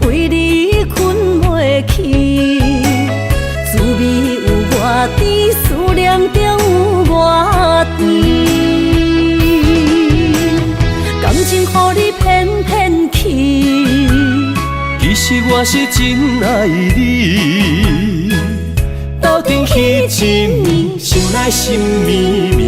为你困袂去，滋味有偌甜，思念就有偌甜。感情予你骗骗去，其实我是真爱你，斗阵彼一暝，想来心绵绵。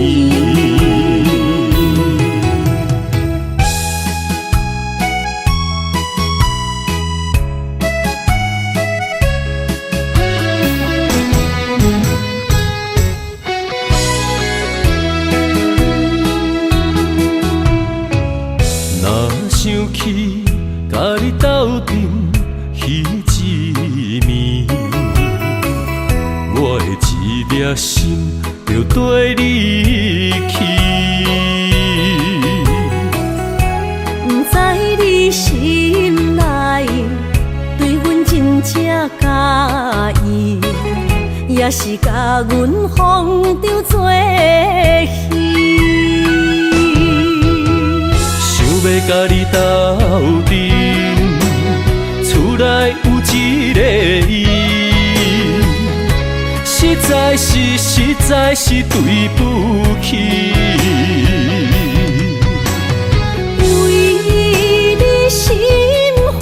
想起甲你斗阵彼一暝，我的一粒心就跟你去。不知你心内对阮真正介意，也是甲阮放着做戏。要甲你斗阵，厝内有一个伊，实在是对不起。为你心烦，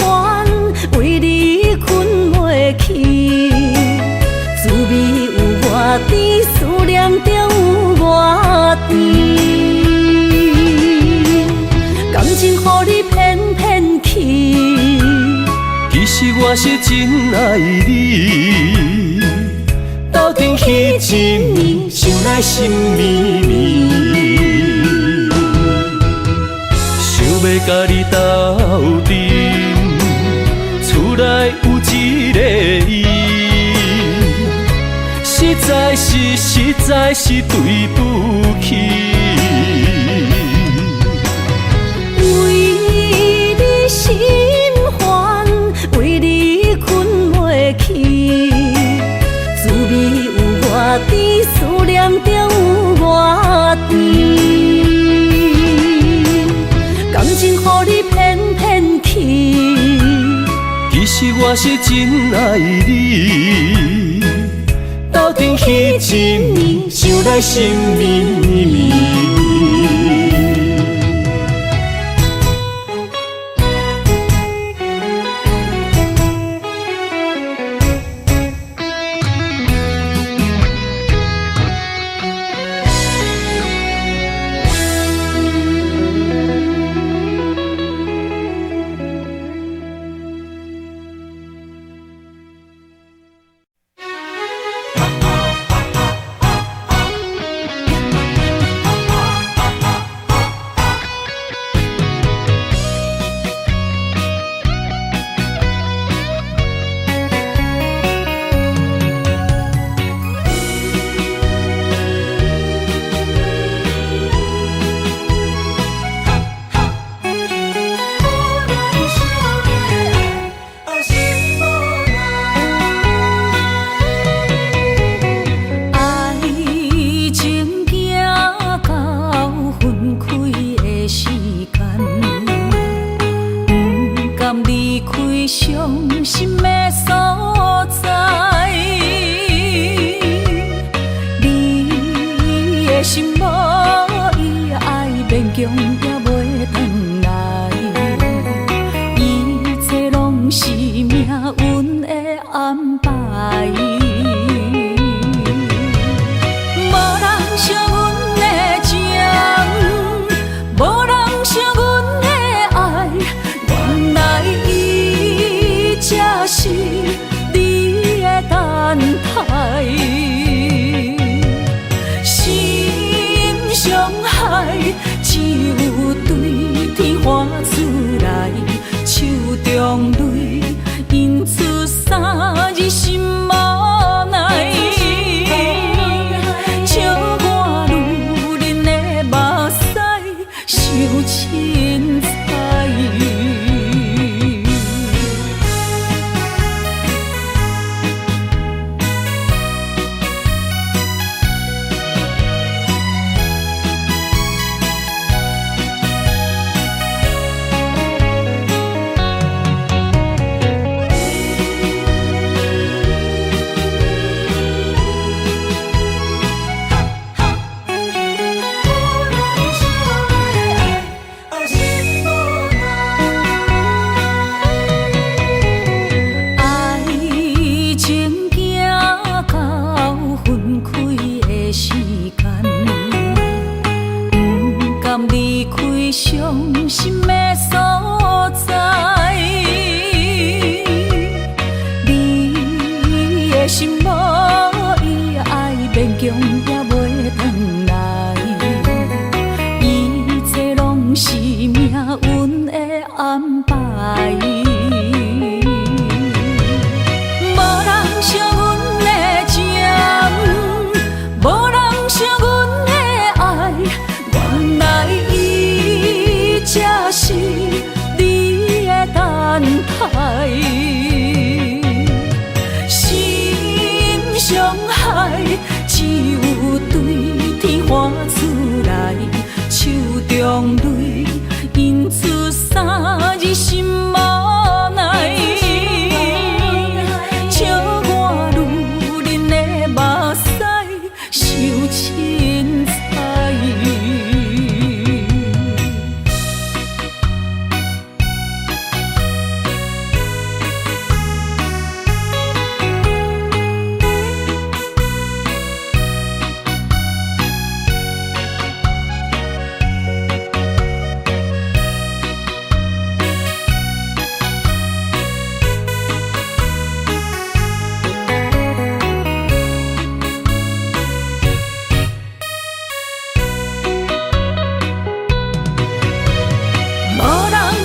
为你困袂去，滋味有偌甜，思念就有偌甜。感情予你骗骗去，其实我是真爱你，斗阵彼一暝，想来心绵绵。想要甲你斗阵，厝内有一个伊，实在是对不起。心烦，为你困袂去，滋味有偌甜，思念就有偌甜。感情予你骗骗去，其实我是真爱你，斗阵彼一暝，想来心绵绵。开伤心的所在。你的心无伊爱勉强也袂转来，一切拢是命运的安排。无人像阮的情，无人像阮的爱，原来伊才是你的等待。心伤害，只有对天喊出来，手中泪因出三字心无奈。笑我女人的目屎伤凊彩。伤心的所在，你的心无伊爱勉强也袂转来，一切拢是命运的安排。无人像阮的情，无人像阮的爱，原来才是你的等待。心伤害，只有对天喊出来，手中泪因出三字心无奈。笑我女人的目屎伤凊彩。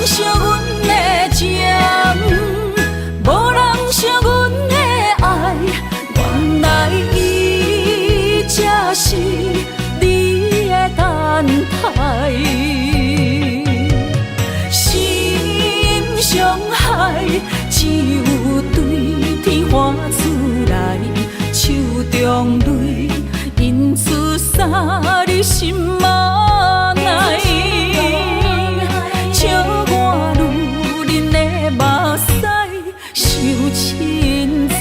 像阮的情，无人像阮的爱，原来伊才是你的等待。心伤害，只有对天喊出来，手中泪因出三字心无奈。笑我女人的目屎伤凊彩。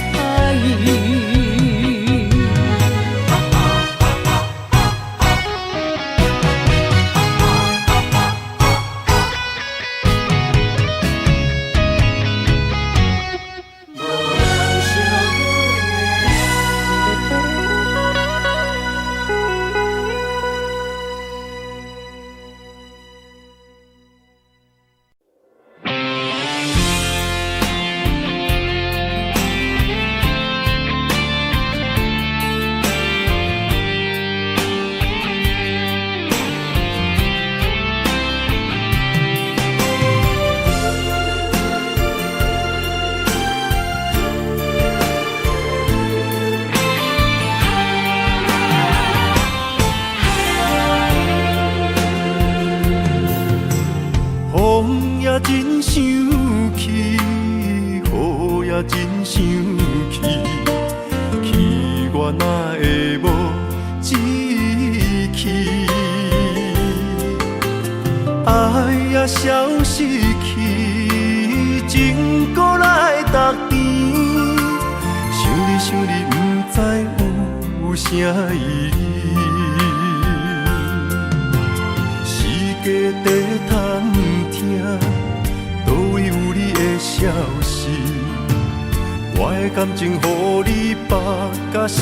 真生气，雨也真生气，气我哪会无志气？爱也消失去，情歌逐甜。想你想你，不知有啥意义。世界在探听，倒位有你的消息？我的感情，予你绑甲死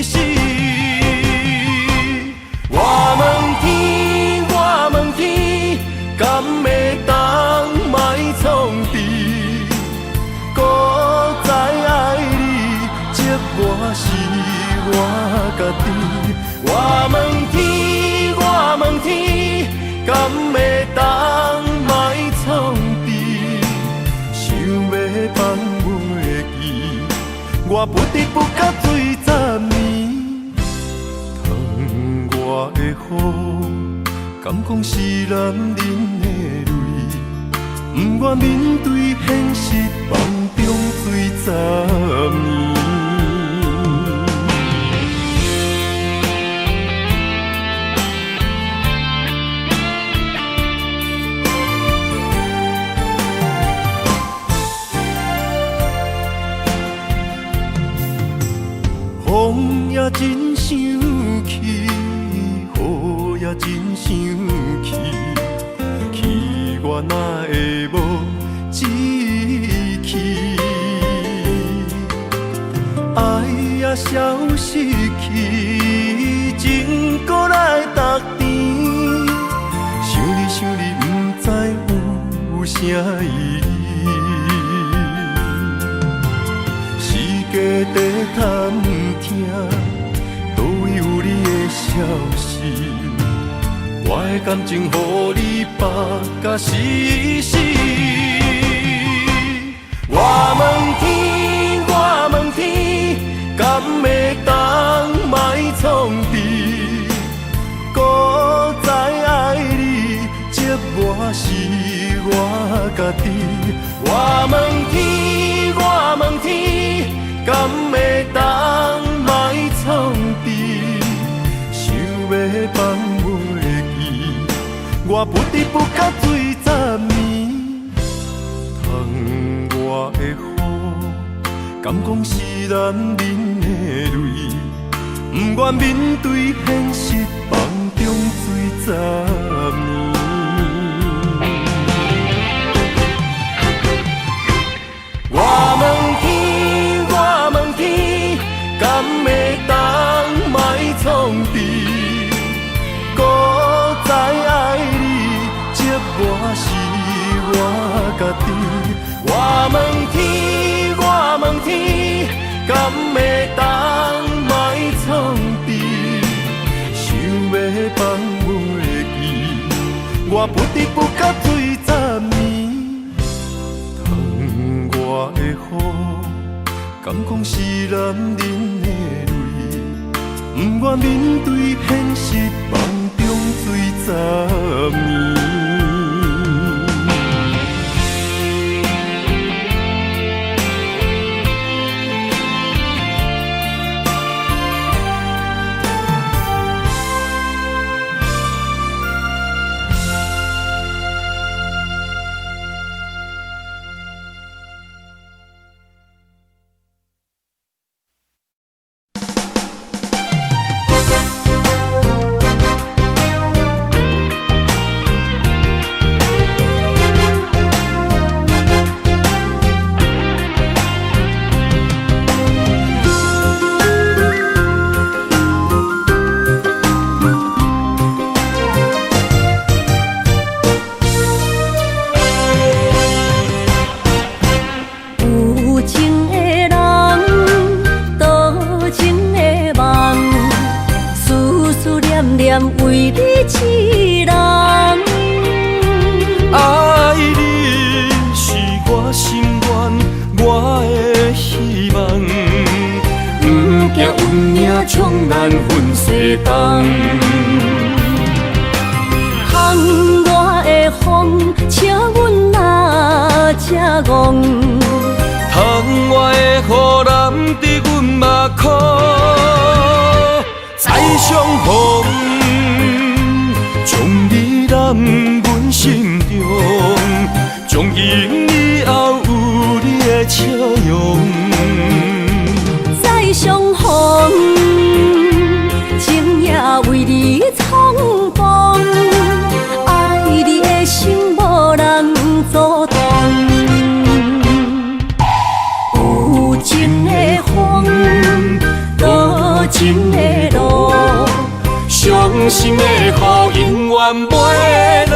死。我问天，我问天，敢会当莫创治？搁再爱你，这我是我家己。我问天，我问天，敢会当莫创治？想要放袂记，我不得不甲醉10年。疼我的雨，敢讲是男人的泪？不愿面对现实，梦中醉10年。风也真生气，雨也真生气，气我哪会无志气？爱也消失去，情搁来逐甜。想你想你，不知有啥意义？世界在探听，倒位有你的消息？我的感情，予你绑甲死死。我问天，我问天，敢会当莫创治？搁再爱你，这我是我家己。我问天，我问天，敢会当莫创治？想要放袂记，我不得不甲醉10年。疼我的雨，敢讲是男人的泪？不愿面对现实，梦中醉10年。我问天，我问天，敢会当莫创治？搁再爱你，这我是我家己。我问天，我问天，敢会当莫创治？想要放袂记，我不得不甲醉10年。疼我的雨，敢讲是男人的泪？不愿面对现实，梦中醉10年。为你痴人，爱你是我心愿，我的希望。不惊运命冲咱分世东，风我的风，请阮哪只戆？窗外的雨淋伫阮目眶，再相逢，将你揽阮心中，从今以后有你的笑容。再相逢，情也为你冲动，爱你的心无人阻挡。有情的风，多情的路，伤心的雨永远袂落。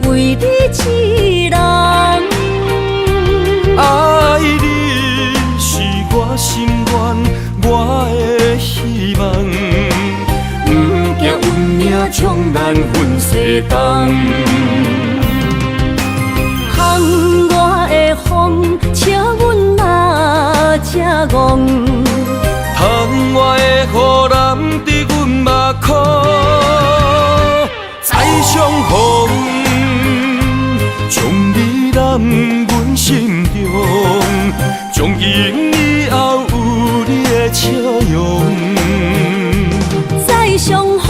为你一人，爱你是我心愿，我的希望。不惊运命将咱分世东。风我的风，笑阮嘛正戆。窗外的雨淋伫阮目眶，再相逢。将你揽阮心中，从今以后有你的笑容。再相逢，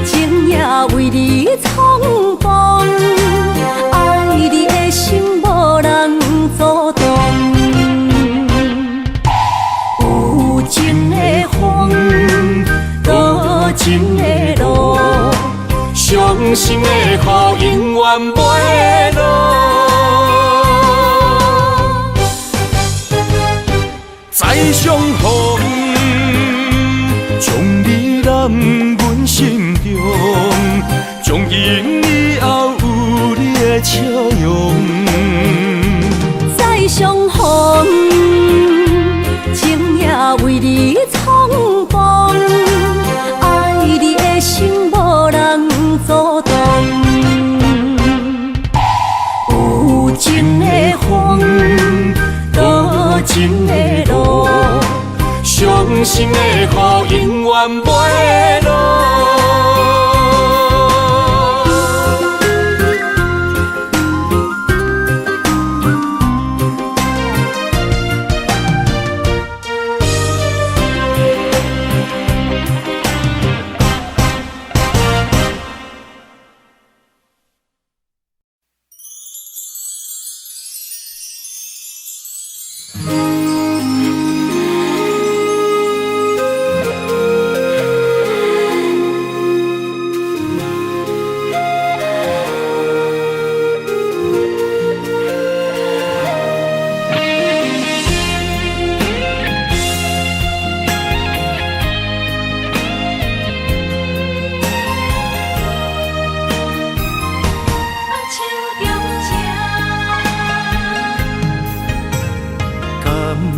情也为你冲动，爱你的心无人阻挡。有情的风，多情的路，伤心的雨永远袂落。再相逢，将你揽阮心中，从今以后有你的笑容。再相逢，情也为你冲动，爱你的心无人阻挡。有情的风，多情的路，伤心的雨永远袂落。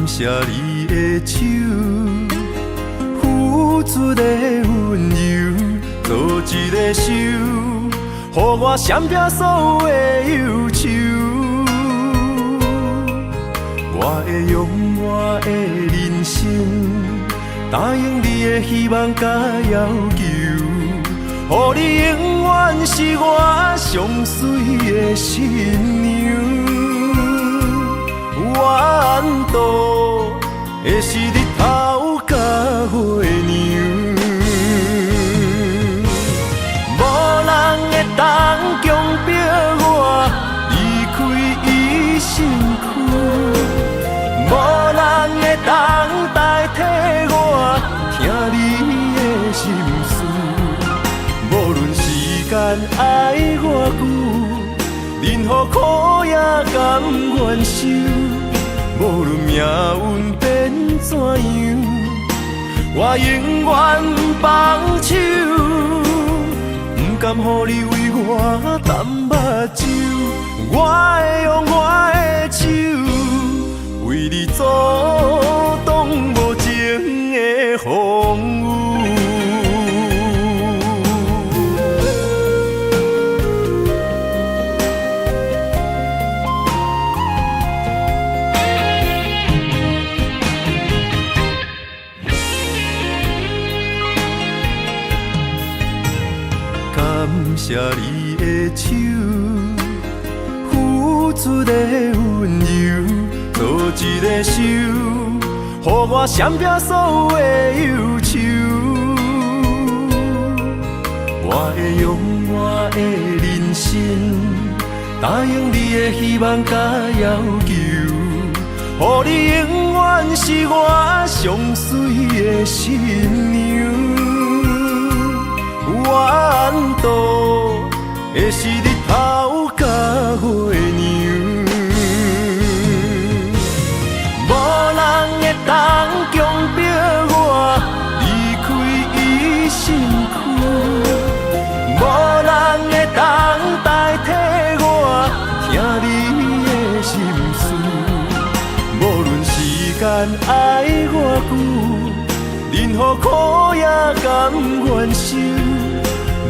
谢你的手，付出的温柔，做一个手，予我闪避所有的忧愁。我会用我的人生，答应你的希望甲要求，予你永远是我上水的新娘。缘路会是日头甲月亮，无人会当强迫我离开伊身躯，无人会当代替我听你的心事。无论时间爱偌久，任何苦也甘愿受。无论命运变怎样，我永远放手，不甘予你为我淡目睭。我会用我的手，为你阻挡无情的风雨。谢你的手，付出的温柔，做一个手，予我闪避所有的忧愁。我会用我的人生，答应你的希望甲要求，予你永远是我上水的新娘。缘途会是日头甲月亮，无人会当强迫我离开伊身躯，无人会当代替我听你的心事。无论时间爱我久，任何苦也甘愿受。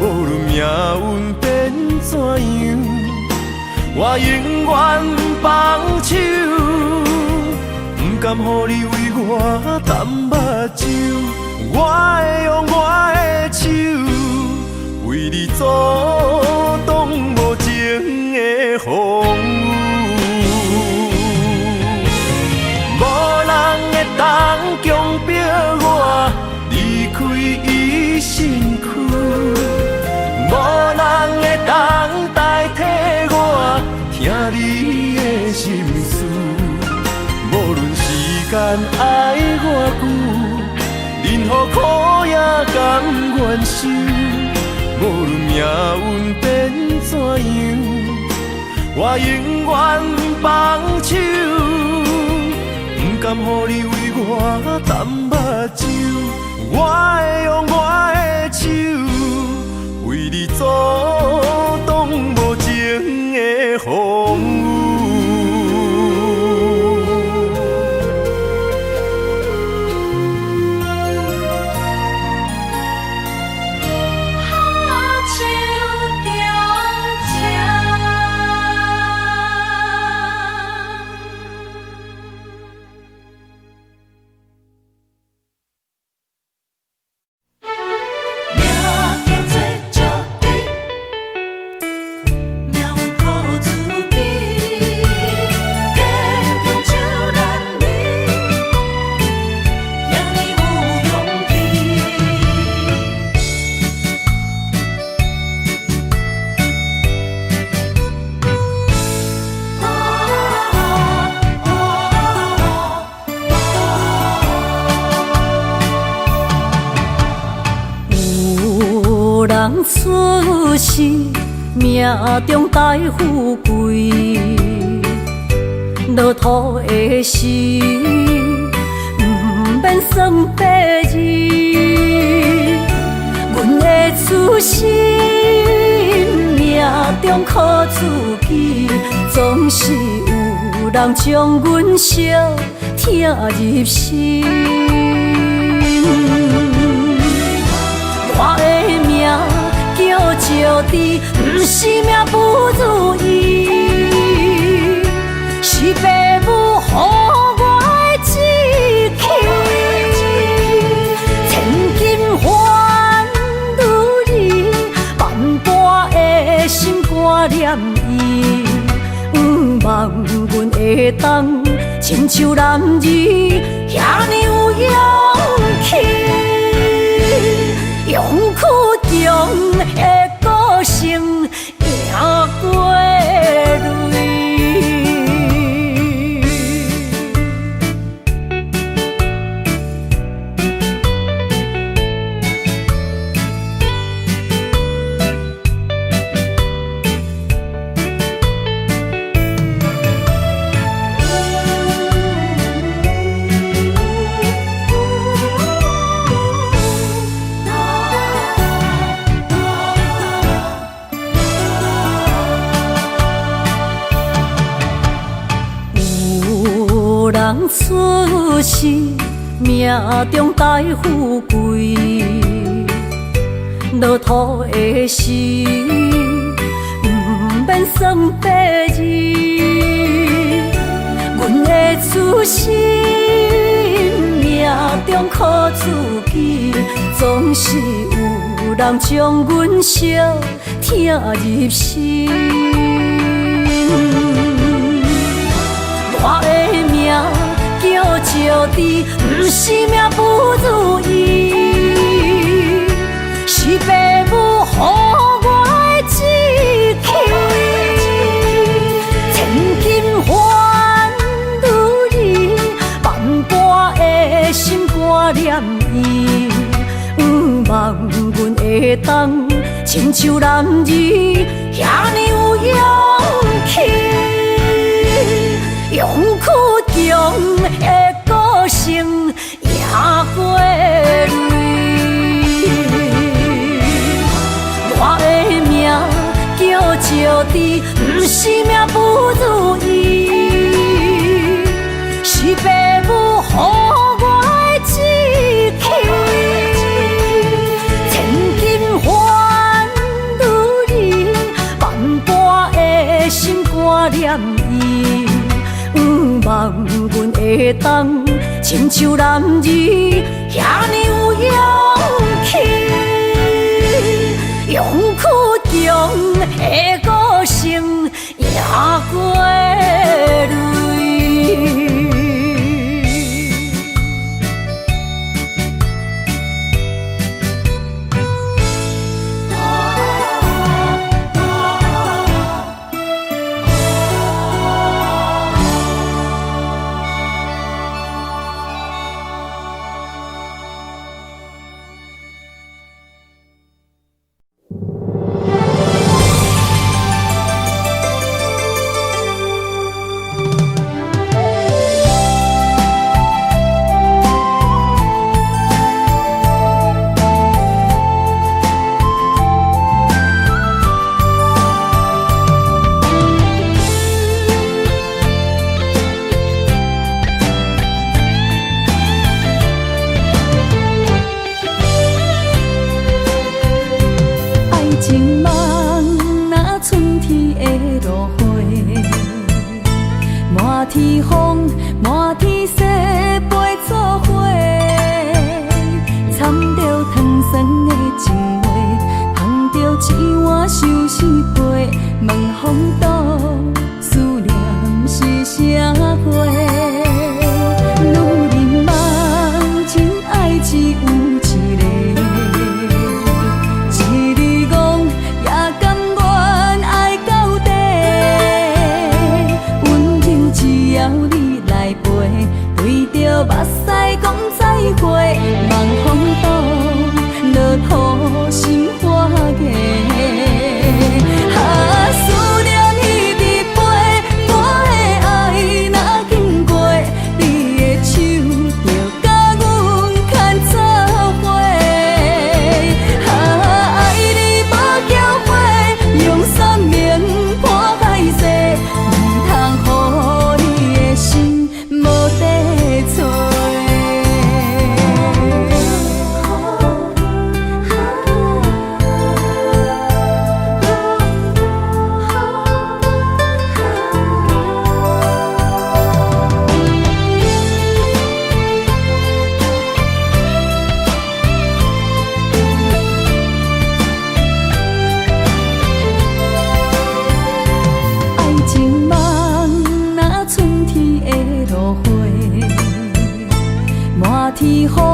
无论命运变怎样，我永远放手，不甘予你为我淡目睭。我会用我的手，为你阻挡无情的风雨。无人会当强迫我离开伊身躯，无人会当代替我听你的心事。无论时间爱我久，任何苦也甘愿受。无论命运变怎样，我永远放手，不甘予你为我淡目睭。我会用我的手，为你阻挡无情的风雨。出世命中带富贵，落土的时，不免算白字。阮的出身命中靠自己，总是有人将阮惜听入心。我的命叫石地，不是命不如意，是父母予我的志气。千金换如意，万般的心肝念伊，望阮会当亲像男儿遐尼有勇气。勇气中的个性赢过泪。人出世命中带富贵，落土的时，不免算白字。阮的出身命中靠自己，总是有有人将阮惜疼入心。我的命叫石滴，不是命不如意，是父母予我的志气。千金换如意，万般的心肝念伊。望阮会当亲像男儿遐尼有勇气，勇屈强的个性赢过泪。我的命叫石滴，不是命不如意，是父母予我的志气。心肝念伊，望阮会当亲像男儿遐尼有勇气，勇屈强的个性赢过泪。天风，满天雪，陪做伙，掺着糖酸的情话，捧着一碗相思杯，问风度，思念是啥货？女人梦，真爱只有一个，一字讲也甘愿爱到底。只要你来陪，对着目屎讲再会，望风度，落雨心花芽。思念彼直飞，我的爱若经过，你的手就甲阮牵做伙。爱你无缴费，用3年破海誓，唔通予心无地找。爱情梦若春天的落花，满天雨。